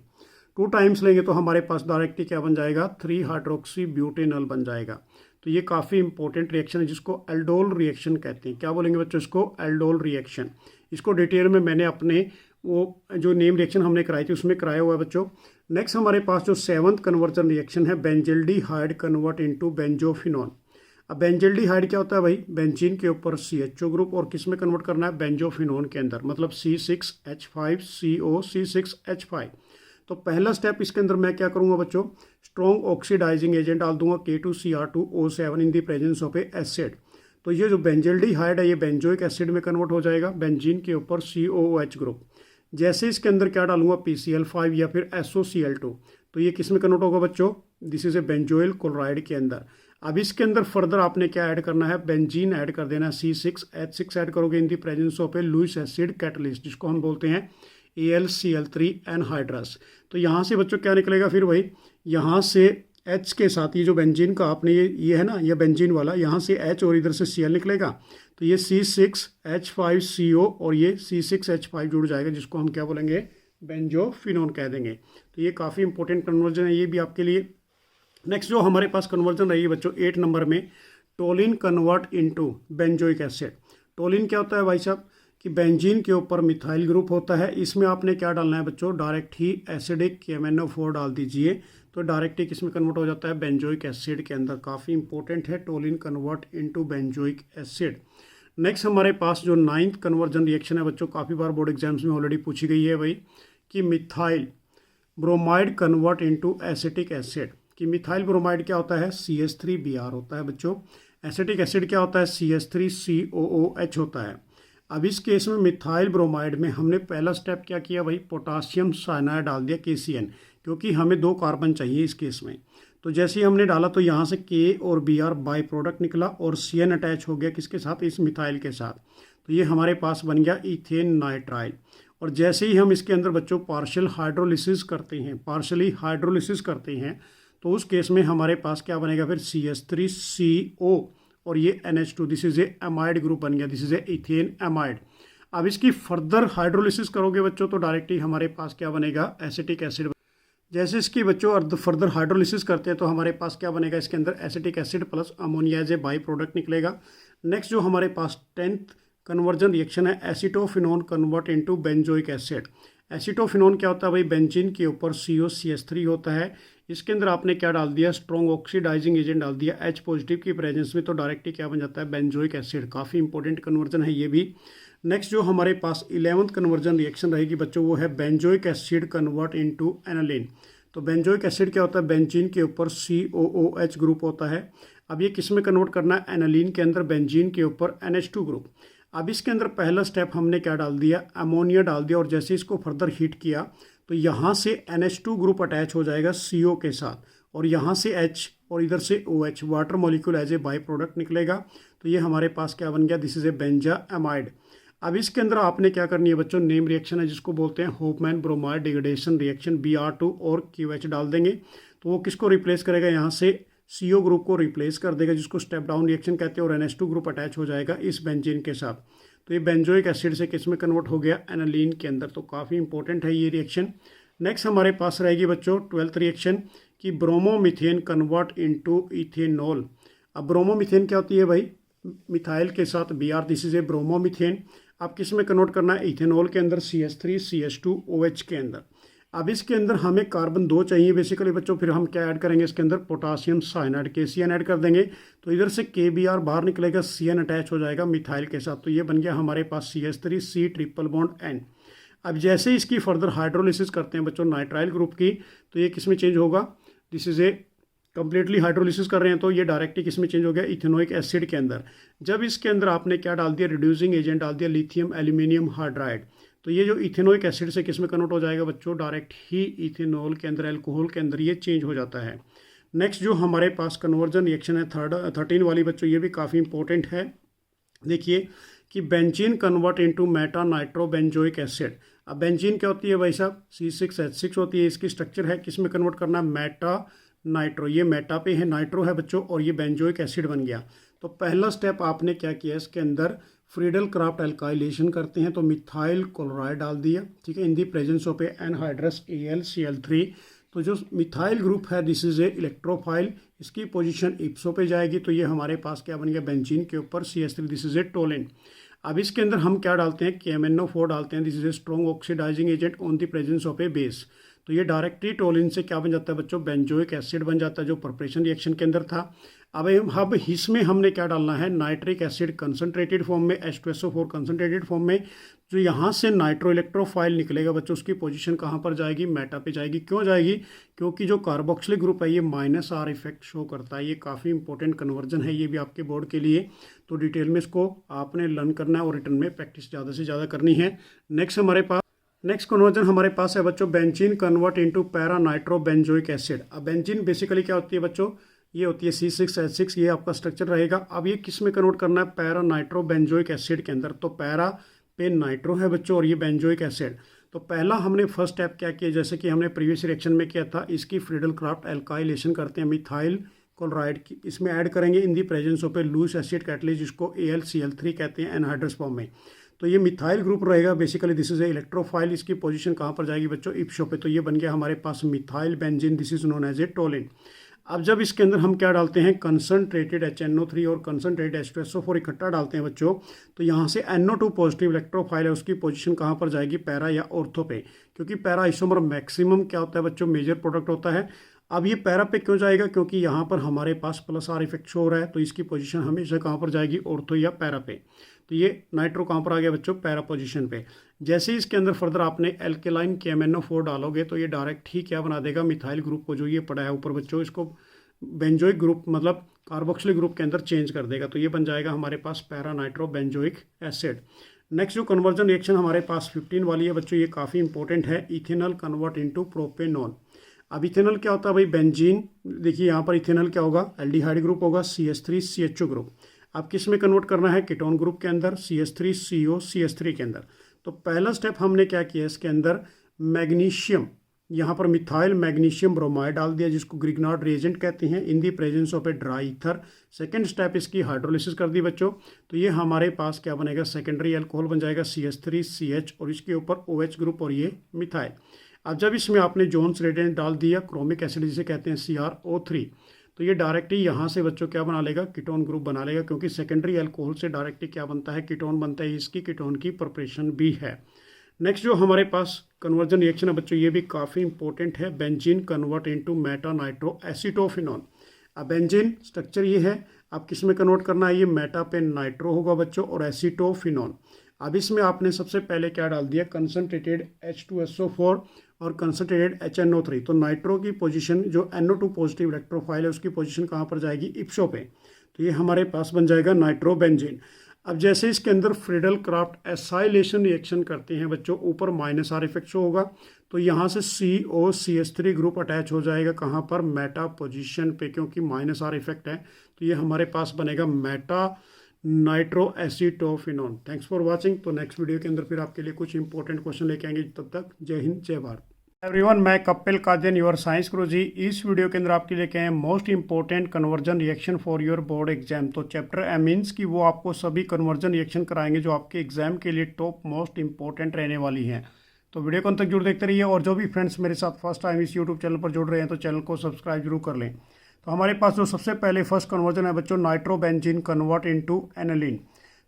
2 टाइम्स लेंगे तो हमारे पास डायरेक्टली क्या बन जाएगा, 3 हाइड्रोक्सी ब्यूटेनॉल बन जाएगा। तो ये काफ़ी इंपॉर्टेंट रिएक्शन है जिसको एल्डोल रिएक्शन कहते हैं। क्या बोलेंगे बच्चों, इसको एल्डोल रिएक्शन। इसको डिटेल में मैंने अपने वो जो नेम रिएक्शन हमने कराई थी उसमें कराया हुआ है बच्चों। नेक्स्ट हमारे पास जो 7th कन्वर्जन रिएक्शन है, बेंजल्डिहाइड कन्वर्ट इनटू बेंजोफिनॉल। अब बेंजल्डिहाइड क्या होता है भाई, बेंजीन के ऊपर CHO ग्रुप, और किस में कन्वर्ट करना है, बेंजोफिनोन के अंदर, मतलब C6H5CO C6H5। तो पहला स्टेप इसके अंदर मैं क्या करूंगा बच्चों, स्ट्रॉन्ग ऑक्सीडाइजिंग एजेंट डाल दूंगा K2Cr2O7 in the presence of A acid. तो ये जो बेंजल्डिहाइड है ये बेंजोइक एसिड में कन्वर्ट हो जाएगा, बेंजीन के ऊपर COOH ग्रुप। जैसे इसके अंदर क्या डालूंगा, PCl5 या फिर SOCl2, तो ये किस में कन्वर्ट होगा बच्चों, this is A benzoyl chloride के अंदर। अब इसके अंदर फर्दर आपने क्या ऐड करना है, बेंजीन ऐड कर देना है, C6H6 ऐड करोगे in the presence of a Lewis acid catalyst, जिसको हम बोलते हैं AlCl3 एनहाइड्रस। तो यहाँ से बच्चों क्या निकलेगा फिर भाई, यहाँ से H के साथ ये जो बेंजीन का आपने ये है ना, ये बेंजीन वाला, यहाँ से H और इधर से Cl निकलेगा, तो ये C6H5CO और ये C6H5 जुड़ जाएगा, जिसको हम क्या बोलेंगे, बेंजोफिनोन कह देंगे। तो ये काफ़ी इंपॉर्टेंट कन्वर्जन है ये भी आपके लिए। नेक्स्ट जो हमारे पास कन्वर्जन रही है बच्चों 8 नंबर में, toluene convert into benzoic acid. Toluene क्या होता है भाई साहब, कि बेंजीन के ऊपर मिथाइल ग्रुप होता है, इसमें आपने क्या डालना है बच्चों, डायरेक्ट ही एसिडिक KMnO4 डाल दीजिए, तो डायरेक्ट ही किसमें कन्वर्ट हो जाता है, बेंजोइक एसिड के अंदर। काफ़ी इंपॉर्टेंट है toluene convert into benzoic acid. Next हमारे पास जो 9th कन्वर्जन रिएक्शन है बच्चों, काफ़ी बार बोर्ड एग्जाम्स में ऑलरेडी पूछी गई है भाई, कि methyl bromide convert into acetic acid. कि मिथाइल ब्रोमाइड क्या होता है, CH3Br होता है बच्चों। एसिटिक एसिड क्या होता है, CH3COOH होता है। अब इस केस में मिथाइल ब्रोमाइड में हमने पहला स्टेप क्या किया भाई, पोटासियम साइनाइड डाल दिया KCN, क्योंकि हमें 2 कार्बन चाहिए इस केस में। तो जैसे ही हमने डाला तो यहाँ से K और Br बाई प्रोडक्ट निकला और CN अटैच हो गया किसके साथ, इस मिथाइल के साथ। तो ये हमारे पास बन गया इथेन नाइट्राइल। और जैसे ही हम इसके अंदर बच्चों पार्शियल हाइड्रोलिसिस करते हैं, पार्शली हाइड्रोलिसिस करते हैं, तो उस केस में हमारे पास क्या बनेगा फिर, CH3CO और ये NH2, this is A amide group बन गया, this is A ethane amide. अब इसकी फर्दर हाइड्रोलिसिस करोगे बच्चों तो डायरेक्टली हमारे पास क्या बनेगा, एसिटिक एसिड। जैसे इसकी बच्चों फर्दर हाइड्रोलिसिस करते हैं तो हमारे पास क्या बनेगा, इसके अंदर acetic acid plus ammonia as a by product निकलेगा। नेक्स्ट जो हमारे पास 10th कन्वर्जन रिएक्शन है, acetophenone convert into benzoic acid. Acetophenone क्या होता है भाई, बेंजीन के ऊपर COCH3 होता है। इसके अंदर आपने क्या डाल दिया, स्ट्रॉन्ग ऑक्सीडाइजिंग एजेंट डाल दिया H पॉजिटिव की प्रेजेंस में, तो डायरेक्टली क्या बन जाता है, बेंजोइक एसिड। काफ़ी इंपॉर्टेंट कन्वर्जन है ये भी। नेक्स्ट जो हमारे पास 11th कन्वर्जन रिएक्शन रहेगी बच्चों, वो है benzoic acid convert into aniline. तो बेंजोइक एसिड क्या होता है, बेंजीन के ऊपर COOH ग्रुप होता है। अब ये किस में कन्वर्ट करना है, एनालिन के अंदर, बेंजीन के ऊपर NH2 ग्रुप। अब इसके अंदर पहला स्टेप हमने क्या डाल दिया, अमोनिया डाल दिया, और जैसे इसको फर्दर हीट किया तो यहाँ से NH2 ग्रुप अटैच हो जाएगा CO के साथ, और यहाँ से H और इधर से OH, water molecule as a by product निकलेगा। तो ये हमारे पास क्या बन गया, दिस इज ए बेंजामाइड। अब इसके अंदर आपने क्या करनी है बच्चों, नेम रिएक्शन है जिसको बोलते हैं Hofmann bromide degradation reaction, Br2 और QH डाल देंगे। तो वो किसको रिप्लेस करेगा, यहाँ से CO ग्रुप को रिप्लेस कर देगा, जिसको स्टेप डाउन रिएक्शन कहते हैं, और NH2 ग्रुप अटैच हो जाएगा इस बेंजीन के साथ। तो ये बेंजोइक एसिड से किस में कन्वर्ट हो गया, एनालिन के अंदर। तो काफ़ी इंपॉर्टेंट है ये रिएक्शन। नेक्स्ट हमारे पास रहेगी बच्चों 12th रिएक्शन कि ब्रोमोमीथेन कन्वर्ट इनटू इथेनॉल। अब ब्रोमोमीथेन क्या होती है भाई, मिथाइल के साथ Br, this is A bromomethane. अब किस में कन्वर्ट करना है, इथेनॉल के अंदर CH3 CH2 OH के अंदर। अब इसके अंदर हमें कार्बन 2 चाहिए बेसिकली बच्चों, फिर हम क्या ऐड करेंगे इसके अंदर, पोटासियम साइनाइड KCN ऐड कर देंगे। तो इधर से KBr बाहर निकलेगा, CN अटैच हो जाएगा मिथाइल के साथ। तो ये बन गया हमारे पास CH3 C triple bond N। अब जैसे इसकी फर्दर हाइड्रोलिसिस करते हैं बच्चों नाइट्राइल ग्रुप की, तो ये किस में चेंज होगा, this is A completely hydrolysis कर रहे हैं, तो ये डायरेक्टली किस में चेंज हो गया, इथेनोइक एसिड के अंदर। जब इसके अंदर आपने क्या डाल दिया, रिड्यूसिंग एजेंट डाल दिया, लिथियम एल्यूमिनियम हाइड्राइड। तो ये जो इथेनोइक एसिड से किस में कन्वर्ट हो जाएगा बच्चों, डायरेक्ट ही इथेनॉल के अंदर, एल्कोहल के अंदर ये चेंज हो जाता है। नेक्स्ट जो हमारे पास कन्वर्जन रिएक्शन है 13 वाली बच्चों, ये भी काफ़ी इंपॉर्टेंट है। देखिए कि benzene convert into meta nitro benzoic acid. अब बेंजीन क्या होती है भाई साहब, C6H6 होती है। इसकी स्ट्रक्चर है किस में कन्वर्ट करना है, मेटा नाइट्रो। ये मेटा पे है, नाइट्रो है बच्चों, और ये बेंजोइक एसिड बन गया। तो पहला स्टेप आपने क्या किया, इसके अंदर फ्रीडल क्राफ्ट एल्काइलेशन करते हैं, तो मिथाइल क्लोराइड डाल दिया, ठीक है, in the presence of a anhydrous AlCl3। तो जो मिथाइल ग्रुप है दिस इज ए इलेक्ट्रोफाइल, इसकी पोजीशन इप्सो पे जाएगी। तो ये हमारे पास क्या बन गया, बेंजीन के ऊपर CH3, this is a toluene. अब इसके अंदर हम क्या डालते हैं, KMnO4 डालते हैं, this is a strong oxidising agent on the presence of a base. तो ये डायरेक्टली टोलिन से क्या बन जाता है बच्चों, बेंजोइक एसिड बन जाता है, जो प्रिपरेशन रिएक्शन के अंदर था। अब इसमें हमने क्या डालना है, नाइट्रिक एसिड कंसनट्रेटेड फॉर्म में, H2SO4 कंसनट्रेटेड फॉर्म में। जो यहाँ से नाइट्रो इलेक्ट्रोफाइल निकलेगा बच्चों, उसकी पोजीशन कहाँ पर जाएगी, मेटा पे जाएगी। क्यों जाएगी, क्योंकि जो कार्बोक्सिलिक ग्रुप है ये -R इफेक्ट शो करता है। ये काफ़ी इंपॉर्टेंट कन्वर्जन है ये भी आपके बोर्ड के लिए। तो डिटेल में इसको आपने लर्न करना है और रिटर्न में प्रैक्टिस ज़्यादा से ज़्यादा करनी है। नेक्स्ट कन्वर्जन हमारे पास है बच्चों, benzene convert into para nitro benzoic acid. अब बेंजीन बेसिकली क्या होती है बच्चों, ये होती है C6H6, ये आपका स्ट्रक्चर रहेगा। अब ये किस में कन्वर्ट करना है, पैरा नाइट्रो बेंजोइक एसिड के अंदर। तो पैरा पे नाइट्रो है बच्चों, और ये बेंजोइक एसिड। तो पहला हमने फर्स्ट स्टेप क्या किया, जैसे कि हमने प्रीवियस रिएक्शन में किया था, इसकी फ्रीडल क्राफ्ट एल्काइलेशन करते हैं, मिथाइल क्लोराइड की इसमें ऐड करेंगे in the presence of a Lewis acid catalyst, जिसको AlCl3 कहते हैं एनहाइड्रस फॉर्म में। तो ये मिथाइल ग्रुप रहेगा basically, this is a electrophile. इसकी पोजीशन कहाँ पर जाएगी बच्चों, इप्सो पे। तो ये बन गया हमारे पास methyl benzene, this is known as a toluene. अब जब इसके अंदर हम क्या डालते हैं, कंसनट्रेटेड HNO3 और कंसनट्रेटेड H2SO4 इकट्ठा डालते हैं बच्चों, तो यहाँ से NO2 पॉजिटिव इलेक्ट्रोफाइल है, उसकी पोजीशन कहाँ पर जाएगी, पैरा या ऑर्थो पे। क्योंकि पैरा आइसोमर मैक्सिमम क्या होता है बच्चों, मेजर प्रोडक्ट होता है। अब ये पैरा पे क्यों जाएगा, क्योंकि यहाँ पर हमारे पास +R इफेक्ट शो हो रहा है, तो इसकी पोजीशन हमेशा कहाँ पर जाएगी, ऑर्थो या पैरा पे। तो ये नाइट्रो कहाँ पर आ गया बच्चों, पैरा पोजीशन पे। जैसे ही इसके अंदर फर्दर आपने एल्केलाइन KMnO4 डालोगे, तो ये डायरेक्ट ही क्या बना देगा, मिथाइल ग्रुप को, जो ये पड़ा है ऊपर बच्चों, इसको बेंजोइक ग्रुप मतलब कार्बोक्सिलिक ग्रुप के अंदर चेंज कर देगा। तो ये बन जाएगा हमारे पास para nitro benzoic acid. Next जो कन्वर्जन रिएक्शन हमारे पास 15 वाली है बच्चों, ये काफ़ी इंपॉर्टेंट है, इथेनॉल कन्वर्ट इनटू प्रोपेनॉल। अब इथेनॉल क्या होता है भाई, बेंजीन, देखिए यहाँ पर इथेनॉल क्या होगा, एल्डिहाइड ग्रुप होगा, CH3 CHO ग्रुप। अब किस में कन्वर्ट करना है, कीटोन ग्रुप के अंदर, CH3 CO CH3 के अंदर। तो पहला स्टेप हमने क्या किया, इसके अंदर मैग्नीशियम, यहाँ पर मिथाइल मैग्नीशियम ब्रोमाइड डाल दिया, जिसको ग्रिग्नार्ड रिएजेंट कहते हैं, in the presence of a dry ether. Second step इसकी हाइड्रोलिसिस कर दी बच्चों। तो ये हमारे पास क्या बनेगा, सेकेंडरी अल्कोहल बन जाएगा, CH3 CH, और इसके ऊपर OH ग्रुप और ये मिथाइल। अब जब इसमें आपने जोन्स रिएजेंट डाल दिया, क्रोमिक एसिड जिसे कहते हैं CrO3, तो ये डायरेक्टली यहाँ से बच्चों क्या बना लेगा, कीटोन ग्रुप बना लेगा, क्योंकि सेकेंडरी अल्कोहल से डायरेक्टली क्या बनता है, कीटोन बनता है। इसकी कीटोन की प्रिपरेशन भी है। नेक्स्ट जो हमारे पास कन्वर्जन रिएक्शन है बच्चों, ये भी काफ़ी इंपॉर्टेंट है। Benzene convert into meta nitro acetophenone. अब बेंजीन स्ट्रक्चर ये है, अब किस में कन्वर्ट करना है, ये मेटा पे नाइट्रो होगा बच्चों और एसीटोफिनॉन। अब इसमें आपने सबसे पहले क्या डाल दिया, कंसनट्रेटेड H2SO4 और कंसनट्रेटेड HNO3। तो नाइट्रो की पोजीशन जो NO2 पॉजिटिव इलेक्ट्रोफाइल है उसकी पोजीशन कहाँ पर जाएगी, इप्सो पे। तो ये हमारे पास बन जाएगा नाइट्रोबेंजीन। अब जैसे इसके अंदर फ्रीडल क्राफ्ट एसाइलेशन रिएक्शन करते हैं बच्चों, ऊपर -R इफेक्ट शो होगा, तो यहाँ से COCH3 ग्रुप अटैच हो जाएगा कहाँ पर, मेटा पोजीशन पे, क्योंकि -R इफेक्ट है। तो ये हमारे पास बनेगा meta nitro acetophenone. Thanks for watching. तो नेक्स्ट वीडियो के अंदर फिर आपके लिए कुछ इंपॉर्टेंट क्वेश्चन लेके आएंगे। तब तक जय हिंद, जय भारत। एवरीवन, मैं कपिल कादियान, योर साइंस गुरुजी। इस वीडियो के अंदर आपके लिए क्या है, most important conversion reaction for your board exam. तो चैप्टर एमीन्स की वो आपको सभी कन्वर्जन रिएक्शन कराएंगे जो आपके एग्जाम के लिए टॉप मोस्ट इंपॉर्टेंट रहने वाली हैं। तो वीडियो को अंत तक जरूर देखते रहिए, और जो भी फ्रेंड्स मेरे साथ फर्स्ट टाइम इस यूट्यूब चैनल पर जुड़ रहे हैं तो चैनल को सब्सक्राइब जरूर कर लें। तो हमारे पास जो सबसे पहले फर्स्ट कन्वर्जन है बच्चों, नाइट्रोबेंजीन कन्वर्ट इनटू एनिलीन।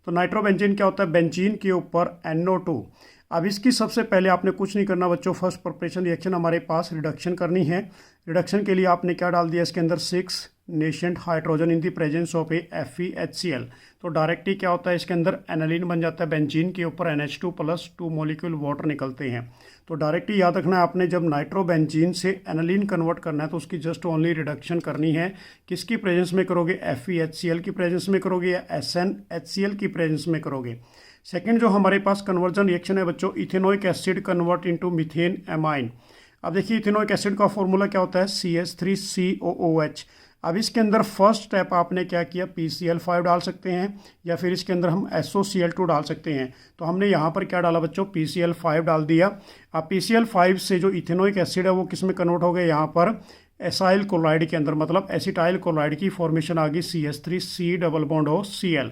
तो नाइट्रोबेंजीन क्या होता है, बेंजीन के ऊपर NO2। अब इसकी सबसे पहले आपने कुछ नहीं करना बच्चों, फर्स्ट प्रिपरेशन रिएक्शन हमारे पास रिडक्शन करनी है। रिडक्शन के लिए आपने क्या डाल दिया, इसके अंदर 6 nascent hydrogen in the presence of FeHCl। तो डायरेक्टली क्या होता है, इसके अंदर एनालिन बन जाता है, बेंजीन के ऊपर NH2 प्लस 2 मॉलिक्यूल वाटर निकलते हैं। तो डायरेक्टली याद रखना है आपने, जब नाइट्रोबेंजीन से एनालिन कन्वर्ट करना है तो उसकी जस्ट ओनली रिडक्शन करनी है। किसकी प्रेजेंस में करोगे, FeHCl की प्रेजेंस में करोगे या SnHCl की प्रेजेंस में करोगे। सेकेंड जो हमारे पास कन्वर्जन रिएक्शन है बच्चों, ethanoic acid convert into methane amine. अब देखिए इथेनोइक एसिड का फॉर्मूला क्या होता है, CH3COOH। अब इसके अंदर फर्स्ट स्टेप आपने क्या किया, PCl5 डाल सकते हैं या फिर इसके अंदर हम SOCl2 डाल सकते हैं। तो हमने यहाँ पर क्या डाला बच्चों, PCl5 डाल दिया। अब PCl5 से जो इथेनोइक एसिड है वो किस में कन्वर्ट हो गया, यहाँ पर एसाइल क्लोराइड के अंदर, मतलब एसिटाइल क्लोराइड की फॉर्मेशन आ गई, CH3C+CL।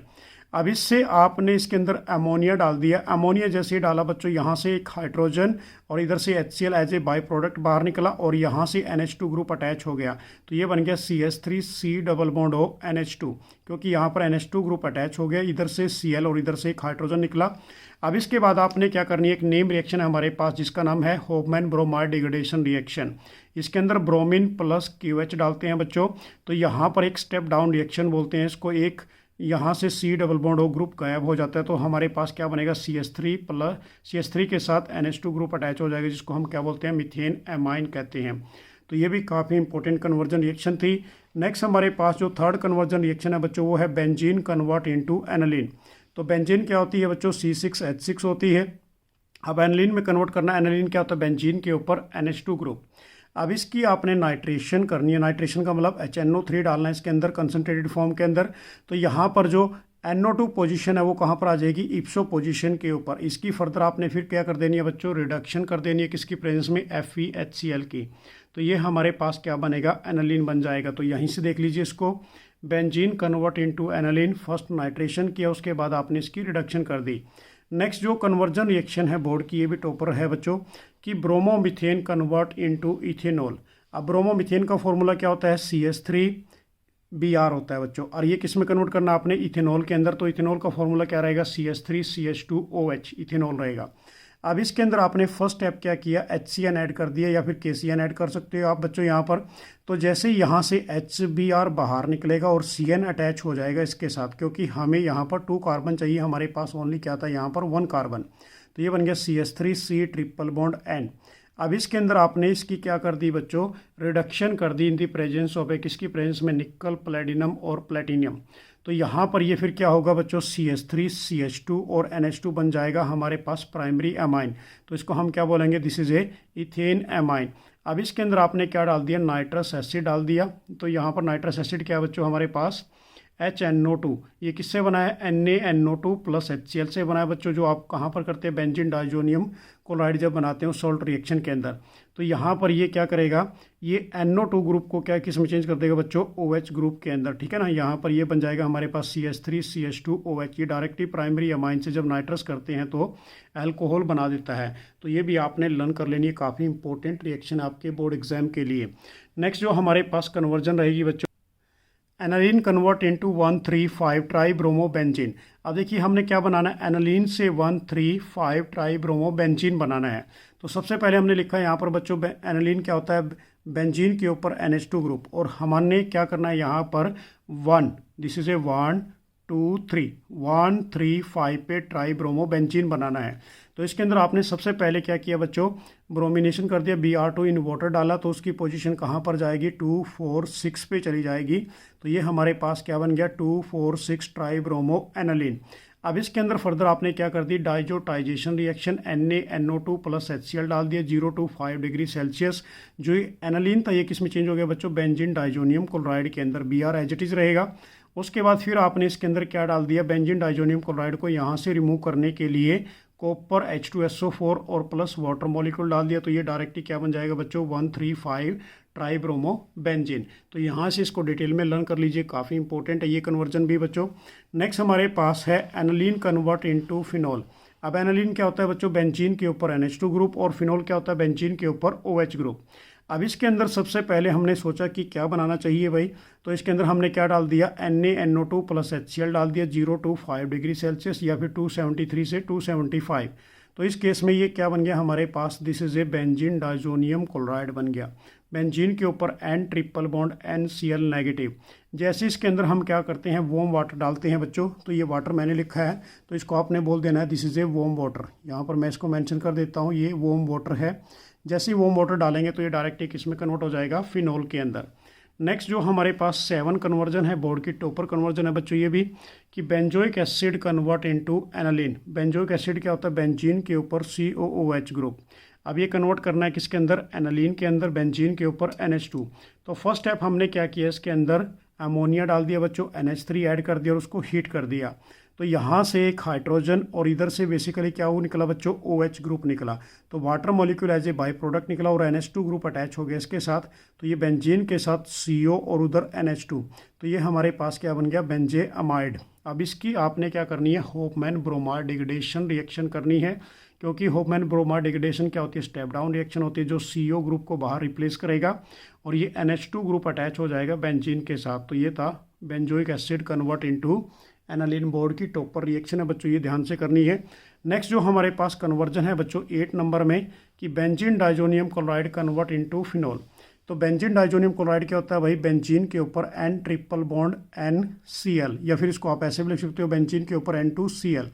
अब इससे आपने इसके अंदर अमोनिया डाल दिया। अमोनिया जैसे डाला बच्चों, यहाँ से एक हाइड्रोजन और इधर से HCl as a by product बाहर निकला और यहाँ से NH2 ग्रुप अटैच हो गया। तो ये बन गया CH3C+NH2, क्योंकि यहाँ पर NH2 ग्रुप अटैच हो गया, इधर से Cl और इधर से एक हाइड्रोजन निकला। अब इसके बाद आपने क्या करनी है, एक नेम रिएक्शन है हमारे पास जिसका नाम है होफमैन ब्रोमाइड डिग्रेडेशन रिएक्शन। इसके अंदर ब्रोमीन प्लस QH डालते हैं बच्चों। तो यहाँ पर एक स्टेप डाउन रिएक्शन बोलते हैं इसको। एक यहाँ से C+O ग्रुप गायब हो जाता है, तो हमारे पास क्या बनेगा, CH3 के साथ NH2 ग्रुप अटैच हो जाएगा, जिसको हम क्या बोलते हैं, मीथेन एमाइन कहते हैं। तो ये भी काफ़ी इंपॉर्टेंट कन्वर्जन रिएक्शन थी। नेक्स्ट हमारे पास जो थर्ड कन्वर्जन रिएक्शन है बच्चों, वो है बेंजीन कन्वर्ट इनटू एनिलीन। तो बेंजीन क्या होती है बच्चों, C6H6 होती है। अब एनिलीन में कन्वर्ट करना, एनिलीन क्या होता है, बेंजीन के ऊपर NH2 ग्रुप। अब इसकी आपने नाइट्रेशन करनी है। नाइट्रेशन का मतलब HNO3 डालना है इसके अंदर कंसनट्रेटेड फॉर्म के अंदर। तो यहाँ पर जो NO2 पोजीशन है वो कहाँ पर आ जाएगी, इप्सो पोजीशन के ऊपर। इसकी फर्दर आपने फिर क्या कर देनी है बच्चों, रिडक्शन कर देनी है किसकी प्रेजेंस में, FeHCl की। तो ये हमारे पास क्या बनेगा, एनालिन बन जाएगा। तो यहीं से देख लीजिए इसको, benzene convert into aniline, first nitration किया, उसके बाद आपने इसकी रिडक्शन कर दी। नेक्स्ट जो कन्वर्जन रिएक्शन है बोर्ड की, ये भी टॉपर है बच्चों, कि ब्रोमोमीथेन कन्वर्ट इनटू इथेनॉल। अब ब्रोमोमीथेन का फॉर्मूला क्या होता है, CH3Br होता है बच्चों। और ये किस में कन्वर्ट करना आपने, इथेनॉल के अंदर। तो इथेनॉल का फॉर्मूला क्या रहेगा, CH3CH2OH इथेनॉल रहेगा। अब इसके अंदर आपने फर्स्ट स्टेप क्या किया, HCN ऐड कर दिया या फिर KCN ऐड कर सकते हो आप बच्चों यहाँ पर। तो जैसे यहाँ से HBr बाहर निकलेगा और CN अटैच हो जाएगा इसके साथ, क्योंकि हमें यहाँ पर 2 कार्बन चाहिए, हमारे पास ओनली क्या था यहाँ पर 1 कार्बन। तो ये बन गया CH3C+N। अब इसके अंदर आपने इसकी क्या कर दी बच्चों, रिडक्शन कर दी इन दी प्रेजेंस ऑफ किसकी प्रेजेंस में, निकल, प्लेटिनम और प्लेटिनियम। तो यहाँ पर ये फिर क्या होगा बच्चों, CH3CH2 और NH2 बन जाएगा हमारे पास प्राइमरी एमाइन। तो इसको हम क्या बोलेंगे, this is A ethane amine. अब इसके अंदर आपने क्या डाल दिया, नाइट्रस एसिड डाल दिया। तो यहाँ पर नाइट्रस एसिड क्या है बच्चों, हमारे पास HNO2। ये किससे बना है, NaNO2 प्लस HCl से बना है बच्चों, जो आप कहाँ पर करते हैं, बेंजीन डाइजोनियम क्लोराइड जब बनाते हैं सॉल्ट रिएक्शन के अंदर। तो यहाँ पर ये क्या करेगा, ये NO2 ग्रुप को क्या किस में चेंज कर देगा बच्चों, OH ग्रुप के अंदर, ठीक है ना। यहाँ पर ये बन जाएगा हमारे पास CH3CH2OH। ये डायरेक्टली प्राइमरी अमाइन से जब नाइट्रस करते हैं तो अल्कोहल बना देता है। तो ये भी आपने लर्न कर लेनी है, काफ़ी इंपॉर्टेंट रिएक्शन आपके बोर्ड एग्जाम के लिए। नेक्स्ट जो हमारे पास कन्वर्जन रहेगी बच्चों, एनालिन कन्वर्ट इनटू 1,3,5 ट्राईब्रोमोबेंजीन। अब देखिए हमने क्या बनाना है, एनालिन से 1,3,5 ट्राईब्रोमोबेंजीन बनाना है। तो सबसे पहले हमने लिखा है यहाँ पर बच्चों एनालिन क्या होता है, बेंजीन के ऊपर NH2 ग्रुप, और हमने क्या करना है यहाँ पर 1, दिस इज ए 1 2 3 1 3 5 पे ट्राईब्रोमोबेंजीन बनाना है। तो इसके अंदर आपने सबसे पहले क्या किया बच्चों, ब्रोमिनेशन कर दिया, Br2 इन वाटर डाला, तो उसकी पोजीशन कहाँ पर जाएगी, 2 4 6 पे चली जाएगी। तो ये हमारे पास क्या बन गया, 2 4 6 ट्राईब्रोमो एनालिन। अब इसके अंदर फर्दर आपने क्या कर दी, diazotization reaction NaNO2 plus HCl डाल दिया 0 to 5 डिग्री सेल्सियस। जो एनालिन था ये किस में चेंज हो गया बच्चों, बेंजीन डाइजोनियम क्लोराइड के अंदर, Br एज इट इज रहेगा। उसके बाद फिर आपने इसके अंदर क्या डाल दिया, बेंजीन डाइजोनियम क्लोराइड को यहाँ से रिमूव करने के लिए कॉपर H2SO4 और प्लस वाटर मॉलिक्यूल डाल दिया। तो ये डायरेक्टली क्या बन जाएगा बच्चों, 1,3,5 ट्राईब्रोमोबेंजीन। तो यहाँ से इसको डिटेल में लर्न कर लीजिए, काफ़ी इंपॉर्टेंट है ये कन्वर्जन भी बच्चों। नेक्स्ट हमारे पास है एनालिन कन्वर्ट इनटू फिनॉल। अब एनालिन क्या होता है बच्चों, बेंजीन के ऊपर NH2 ग्रुप, और फिनॉल क्या होता है, बेंजीन के ऊपर OH ग्रुप। अब इसके अंदर सबसे पहले हमने सोचा कि क्या बनाना चाहिए भाई, तो इसके अंदर हमने क्या डाल दिया, NaNO2 प्लस HCl डाल दिया 0 to 5 डिग्री सेल्सियस, या फिर 273 से 275। तो इस केस में ये क्या बन गया हमारे पास, this is a benzene diazonium chloride बन गया। बेंजीन के ऊपर N triple bond NCl negative. जैसे इसके अंदर हम क्या करते हैं, वॉर्म वाटर डालते हैं बच्चों। तो ये वाटर मैंने लिखा है, तो इसको आपने बोल देना है this is a warm water. यहाँ पर मैं इसको मेंशन कर देता हूँ, ये वॉर्म वाटर है। जैसे ही वॉर्म वाटर डालेंगे तो ये डायरेक्टली किस में कन्वर्ट हो जाएगा, फिनॉल के अंदर। नेक्स्ट जो हमारे पास 7 कन्वर्जन है, बोर्ड की टॉपर कन्वर्जन है बच्चों ये भी, कि benzoic acid convert into aniline. Benzoic acid क्या होता है, बेंजीन के ऊपर COOH ग्रुप। अब ये कन्वर्ट करना है किसके अंदर, एनालिन के अंदर, बेंजीन के ऊपर NH2। तो फर्स्ट स्टेप हमने क्या किया, इसके अंदर अमोनिया डाल दिया बच्चों, NH3 ऐड कर दिया और उसको हीट कर दिया। तो यहाँ से एक हाइड्रोजन और इधर से बेसिकली क्या वो निकला बच्चों, OH ग्रुप निकला। तो water molecule as a by product निकला और NH2 ग्रुप अटैच हो गया इसके साथ। तो ये बेंजीन के साथ CO और उधर NH2, तो ये हमारे पास क्या बन गया, बेंजे अमाइड। अब इसकी आपने क्या करनी है, होफमैन ब्रोमाइड डिग्रेडेशन रिएक्शन करनी है, क्योंकि होफमैन ब्रोमाइड डिग्रेडेशन क्या होती है, स्टेप डाउन रिएक्शन होती है, जो CO ग्रुप को बाहर रिप्लेस करेगा और ये NH2 ग्रुप अटैच हो जाएगा बेंजीन के साथ। तो ये था benzoic acid convert into aniline, board की टॉपर रिएक्शन है बच्चों, ये ध्यान से करनी है। नेक्स्ट जो हमारे पास कन्वर्जन है बच्चों 8 नंबर में, कि benzene diazonium chloride convert into phenol. तो बेंजीन डाइजोनियम क्लोराइड क्या होता है भाई, बेंजीन के ऊपर N ट्रिपल बॉन्ड NCl, या फिर इसको आप ऐसे भी लिख सकते हो, बेंजीन के ऊपर N2Cl।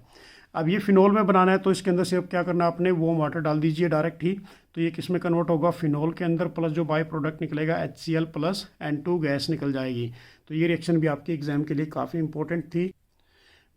अब ये फिनॉल में बनाना है, तो इसके अंदर सिर्फ क्या करना है, आपने वॉर्म वाटर डाल दीजिए डायरेक्ट ही। तो ये किस में कन्वर्ट होगा, फिनॉल के अंदर, प्लस जो बाई प्रोडक्ट निकलेगा HCl प्लस N2 गैस निकल जाएगी। तो ये रिएक्शन भी आपके एग्जाम के लिए काफ़ी इंपॉर्टेंट थी।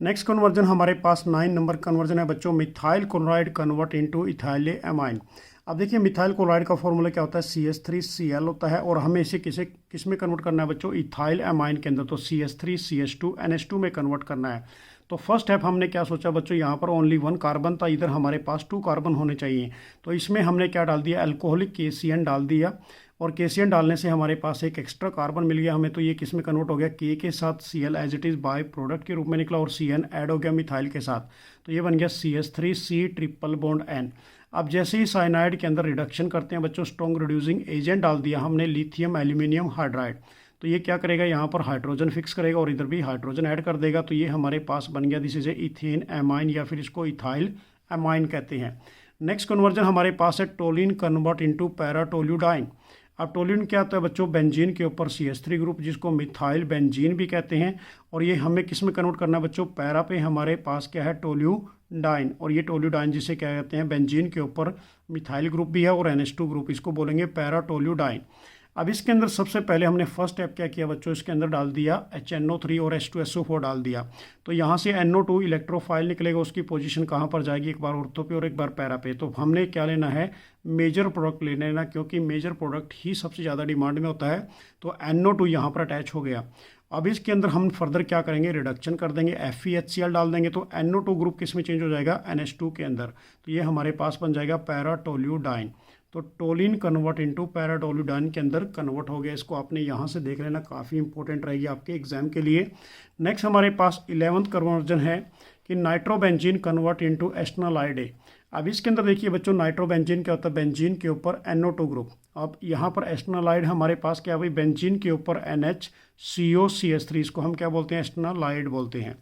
नेक्स्ट कन्वर्जन हमारे पास 9 नंबर कन्वर्जन है बच्चों, methyl chloride convert into ethyl amine. अब देखिए मिथाइल क्लोराइड का फॉर्मूला क्या होता है, CH3Cl होता है, और हमें इसे किस में कन्वर्ट करना है बच्चों, इथाइल एमाइन के अंदर। तो CH3CH2 NH2 में कन्वर्ट करना है। तो फर्स्ट स्टेप हमने क्या सोचा बच्चों, यहाँ पर ओनली 1 कार्बन था, इधर हमारे पास 2 कार्बन होने चाहिए। तो इसमें हमने क्या डाल दिया, अल्कोहलिक KCN डाल दिया, और KCN डालने से हमारे पास एक एक्स्ट्रा कार्बन मिल गया हमें। तो ये किस में कन्वर्ट हो गया, K के साथ Cl as it is by product के रूप में निकला, और CN ऐड हो गया मिथाइल के साथ। तो ये बन गया CH3C ट्रिपल बॉन्ड N। अब जैसे ही साइनाइड के अंदर रिडक्शन करते हैं बच्चों, स्ट्रॉन्ग रिड्यूसिंग एजेंट डाल दिया हमने, लिथियम एल्यूमिनियम हाइड्राइड। तो ये क्या करेगा, यहाँ पर हाइड्रोजन फिक्स करेगा और इधर भी हाइड्रोजन ऐड कर देगा। तो ये हमारे पास बन गया, this is A ethane amine, या फिर इसको इथाइल एमाइन कहते हैं। नेक्स्ट कन्वर्जन हमारे पास है टोलिन कन्वर्ट इनटू पैराटोल्यूडाइन। अब टोल्यून क्या होता है बच्चों, बेंजीन के ऊपर CH3 ग्रुप, जिसको मिथाइल बेंजीन भी कहते हैं, और ये हमें किस में कन्वर्ट करना है बच्चों, पैरा पे हमारे पास क्या है, टोल्यूडाइन। और ये टोल्यूडाइन जिसे क्या कहते हैं, बेंजीन के ऊपर मिथाइल ग्रुप भी है और NH2 ग्रुप, इसको बोलेंगे पैराटोल्यूडाइन। अब इसके अंदर सबसे पहले हमने फर्स्ट स्टेप क्या किया बच्चों, इसके अंदर डाल दिया HNO3 और H2SO4 डाल दिया। तो यहाँ से NO2 इलेक्ट्रोफाइल निकलेगा, उसकी पोजीशन कहाँ पर जाएगी, एक बार ऑर्थो पे और एक बार पैरा पे। तो हमने क्या लेना है, मेजर प्रोडक्ट ले लेना, क्योंकि मेजर प्रोडक्ट ही सबसे ज़्यादा डिमांड में होता है। तो NO2 यहाँ पर अटैच हो गया। अब इसके अंदर हम फर्दर क्या करेंगे, रिडक्शन कर देंगे, FeHCl डाल देंगे। तो NO2 ग्रुप किस में चेंज हो जाएगा, NH2 के अंदर। तो ये हमारे पास बन जाएगा पैराटोल्यूडाइन। तो टोलिन कन्वर्ट इनटू पैराटोल्यूडाइन के अंदर कन्वर्ट हो गया। इसको आपने यहाँ से देख लेना, काफ़ी इंपॉर्टेंट रहेगी आपके एग्जाम के लिए। नेक्स्ट हमारे पास 11th कन्वर्जन है कि नाइट्रोबेंजीन कन्वर्ट इनटू एस्टेनोलाइड। अब इसके अंदर देखिए बच्चों, नाइट्रोबेंजीन क्या होता है, बेंजीन के ऊपर NO2 ग्रुप। अब यहाँ पर एस्टेनोलाइड हमारे पास क्या भाई, बेंजीन के ऊपर NHCOCH3, इसको हम क्या बोलते हैं, एस्टेनोलाइड बोलते हैं।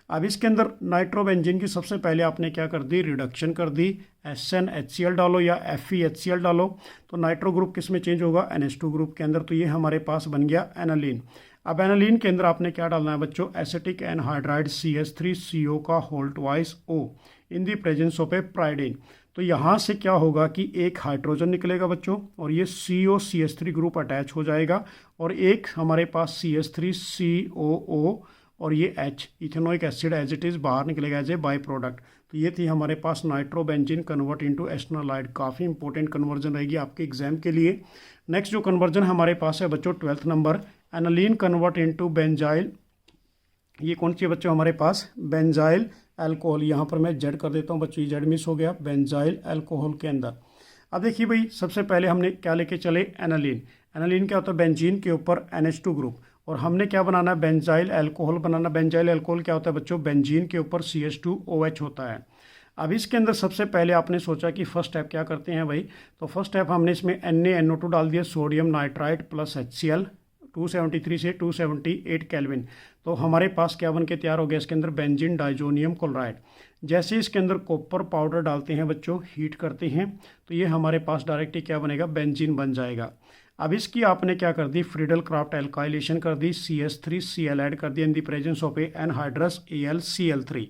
अब इसके अंदर नाइट्रोबेंजीन की सबसे पहले आपने क्या कर दी, रिडक्शन कर दी, SnHCl डालो या FeHCl डालो, तो नाइट्रो ग्रुप किस में चेंज होगा, NH2 ग्रुप के अंदर। तो ये हमारे पास बन गया एनालीन। अब एनालीन के अंदर आपने क्या डालना है बच्चों, एसिटिक एनहाइड्राइड CH3CO का whole twice O in the presence of a pyridine. तो यहाँ से क्या होगा कि एक हाइड्रोजन निकलेगा बच्चों और ये COCH3 ग्रुप अटैच हो जाएगा और एक हमारे पास CH3COO और ये H ethanoic acid as it is बाहर निकलेगा एज ए बाई प्रोडक्ट। तो ये थी हमारे पास नाइट्रोबेंजीन कन्वर्ट इनटू एस्टेनोलाइड। काफ़ी इंपॉर्टेंट कन्वर्जन रहेगी आपके एग्जाम के लिए। नेक्स्ट जो कन्वर्जन हमारे पास है बच्चों 12th number, aniline convert into benzyl. ये कौन सी है बच्चों हमारे पास, बेंजाइल अल्कोहल। यहाँ पर मैं जेड कर देता हूँ बच्चों, ये जेड मिस हो गया, बेंजाइल अल्कोहल के अंदर। अब देखिए भाई, सबसे पहले हमने क्या लेके चले, एनालीन। एनालीन क्या होता है, बेंजीन के ऊपर NH2 ग्रुप, और हमने क्या बनाना है, बेंजाइल अल्कोहल बनाना। बेंजाइल अल्कोहल क्या होता है बच्चों, बेंजीन के ऊपर CH2OH होता है। अब इसके अंदर सबसे पहले आपने सोचा कि फर्स्ट स्टेप क्या करते हैं भाई, तो फर्स्ट स्टेप हमने इसमें NaNO2 डाल दिया, सोडियम नाइट्राइट प्लस HCl 273 से 278 केल्विन। तो हमारे पास क्या बन के तैयार हो गया, इसके अंदर बेंजीन डाइजोनियम क्लोराइड। जैसे इसके अंदर कॉपर पाउडर डालते हैं बच्चों, हीट करते हैं, तो ये हमारे पास डायरेक्टली क्या बनेगा, बेंजीन बन जाएगा। अब इसकी आपने क्या कर दी, फ्रीडल क्राफ्ट एल्काइलेशन कर दी, CH3Cl ऐड कर दिया in the presence of a anhydrous AlCl3।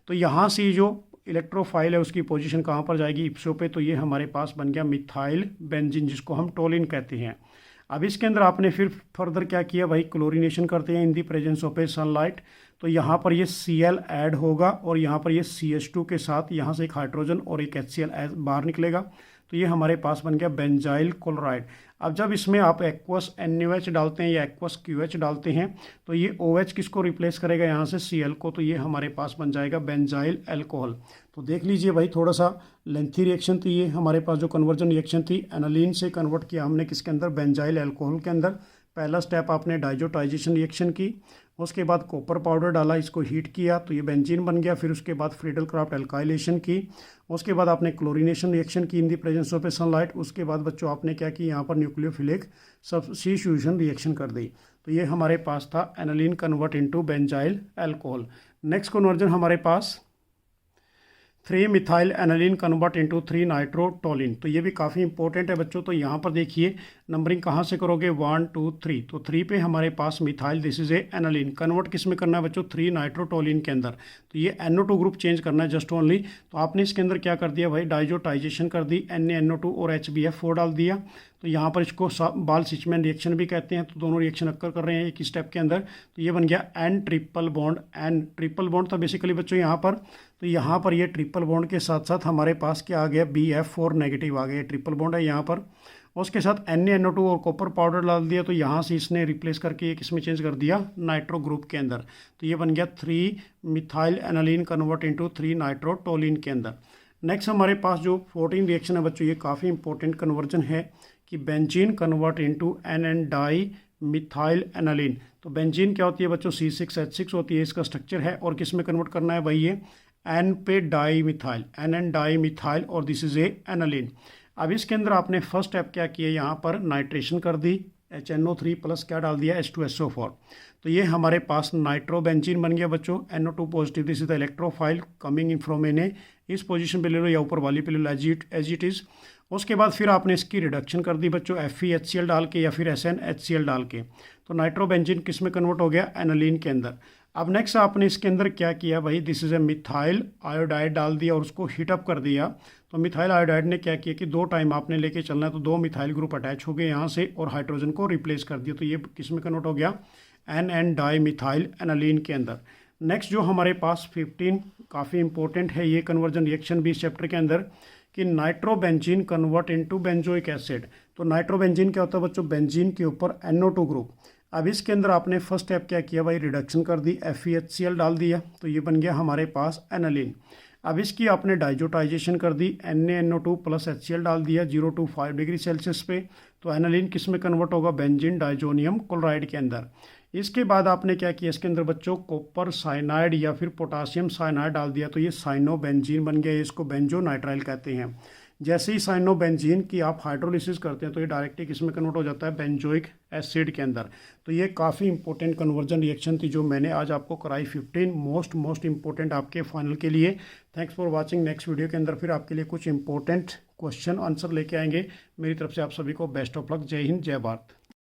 तो यहाँ से जो इलेक्ट्रोफाइल है उसकी पोजीशन कहाँ पर जाएगी, इप्सो पे। तो ये हमारे पास बन गया मिथाइल बेंजीन, जिसको हम टोलिन कहते हैं। अब इसके अंदर आपने फिर फर्दर क्या किया भाई, क्लोरीनेशन करते हैं in the presence of a sunlight. तो यहाँ पर ये Cl ऐड होगा और यहाँ पर ये CH2 के साथ यहाँ से एक हाइड्रोजन और एक HCl बाहर निकलेगा। तो ये हमारे पास बन गया बेंजाइल क्लोराइड। अब जब इसमें आप एक्वस NaOH डालते हैं या एक्वस QH डालते हैं, तो ये OH किसको रिप्लेस करेगा, यहाँ से Cl को। तो ये हमारे पास बन जाएगा बेंजाइल अल्कोहल। तो देख लीजिए भाई, थोड़ा सा लेंथी रिएक्शन थी ये हमारे पास जो कन्वर्जन रिएक्शन थी। एनालीन से कन्वर्ट किया हमने किसके अंदर, बेंजाइल अल्कोहल के अंदर। पहला स्टेप आपने डाइजोटाइजेशन रिएक्शन की, उसके बाद कॉपर पाउडर डाला, इसको हीट किया, तो ये बेंजीन बन गया। फिर उसके बाद फ्रीडल क्राफ्ट एल्काइलेशन की, उसके बाद आपने क्लोरीनेशन रिएक्शन की in the presence of a sunlight. उसके बाद बच्चों आपने क्या की, यहाँ पर न्यूक्लियोफिलिक सब्स्टिट्यूशन रिएक्शन कर दी। तो ये हमारे पास था aniline convert into benzyl alcohol. Next conversion हमारे पास 3 methyl aniline convert into 3 nitrotoluene. तो ये भी काफ़ी इंपॉर्टेंट है बच्चों। तो यहाँ पर देखिए नंबरिंग कहाँ से करोगे, 1 2 3। तो 3 पे हमारे पास methyl, this is a aniline, convert किस में करना है बच्चों, 3 नाइट्रोटोलिन के अंदर। तो ये NO2 ग्रुप चेंज करना है जस्ट ओनली। तो आपने इसके अंदर क्या कर दिया भाई, डाइजोटाइजेशन कर दी, NaNO2 और HBF4 डाल दिया। तो यहाँ पर इसको बाल सिचमैन रिएक्शन भी कहते हैं। तो दोनों रिएक्शन अक्कर कर रहे हैं एक ही स्टेप के अंदर। तो ये बन गया N triple bond, N triple bond था बेसिकली बच्चों यहाँ पर। तो यहाँ पर ये ट्रिपल बॉन्ड के साथ साथ हमारे पास क्या आ गया, BF4 नेगेटिव आ गया, ट्रिपल बॉन्ड है यहाँ पर। उसके साथ NaNO2 और कॉपर पाउडर डाल दिया। तो यहाँ से इसने रिप्लेस करके एक इसमें चेंज कर दिया नाइट्रो ग्रुप के अंदर। तो ये बन गया 3 methyl aniline convert into 3 nitrotoluene के अंदर। नेक्स्ट हमारे पास जो 14 रिएक्शन है बच्चों, ये काफ़ी इंपॉर्टेंट कन्वर्जन है कि benzene convert into NN di methyl aniline. तो बेंजीन क्या होती है बच्चों, C6H6 होती है, इसका स्ट्रक्चर है। और किस में कन्वर्ट करना है भाई, ये N पे di methyl, NN di methyl, और दिस इज ए एनालीन। अब इसके अंदर आपने फर्स्ट स्टेप क्या किया, यहाँ पर नाइट्रेशन कर दी, HNO3 प्लस क्या डाल दिया, H2SO4। तो ये हमारे पास नाइट्रोबेंजीन बन गया बच्चों, NO2 positive, this is the electrophile coming in from Na। इस पोजीशन पे ले लो या ऊपर वाली पे ले लो एज इट इज़। उसके बाद फिर आपने इसकी रिडक्शन कर दी बच्चों, FeHCl डाल के या फिर SnHCl डाल के। तो नाइट्रोबेंजीन किस में कन्वर्ट हो गया, एनालीन के अंदर। अब नेक्स्ट आपने इसके अंदर क्या किया भाई, this is A methyl iodide डाल दिया और उसको हीटअप कर दिया। तो मिथाइल आयोडाइड ने क्या किया कि 2 टाइम आपने लेके चलना है। तो 2 मिथाइल ग्रुप अटैच हो गए यहाँ से और हाइड्रोजन को रिप्लेस कर दिया। तो ये किस में कन्वर्ट हो गया, NN डाई मिथाइल एनालीन के अंदर। नेक्स्ट जो हमारे पास 15 काफ़ी इंपॉर्टेंट है ये कन्वर्जन रिएक्शन भी इस चैप्टर के अंदर, कि nitrobenzene convert into benzoic acid. तो नाइट्रोबेंजीन क्या होता है बच्चों, बेंजीन के ऊपर NO2 ग्रुप। अब इसके अंदर आपने फर्स्ट स्टेप क्या किया भाई, रिडक्शन कर दी, FeHCl डाल दिया। तो ये बन गया हमारे पास एनालीन। अब इसकी आपने डाइजोटाइजेशन कर दी, NaNO2 प्लस HCl डाल दिया 0 to 5 डिग्री सेल्सियस पे, तो एनालिन किस में कन्वर्ट होगा, बेंजीन डाइजोनियम क्लोराइड के अंदर। इसके बाद आपने क्या किया, इसके अंदर बच्चों कॉपर साइनाइड या फिर पोटासियम साइनाइड डाल दिया, तो ये साइनोबेंजीन बन गया, इसको बेंजोनाइट्राइल कहते हैं। जैसे ही साइनोबेंजीन की आप हाइड्रोलिसिस करते हैं तो ये डायरेक्टली किस में कन्वर्ट हो जाता है, बेंजोइक एसिड के अंदर। तो ये काफ़ी इंपॉर्टेंट कन्वर्जन रिएक्शन थी जो मैंने आज आपको कराई, 15 मोस्ट इंपॉर्टेंट आपके फाइनल के लिए। Thanks for watching. Next video के अंदर फिर आपके लिए कुछ इंपॉर्टेंट क्वेश्चन आंसर लेके आएंगे। मेरी तरफ से आप सभी को बेस्ट ऑफ लक। जय हिंद, जय भारत।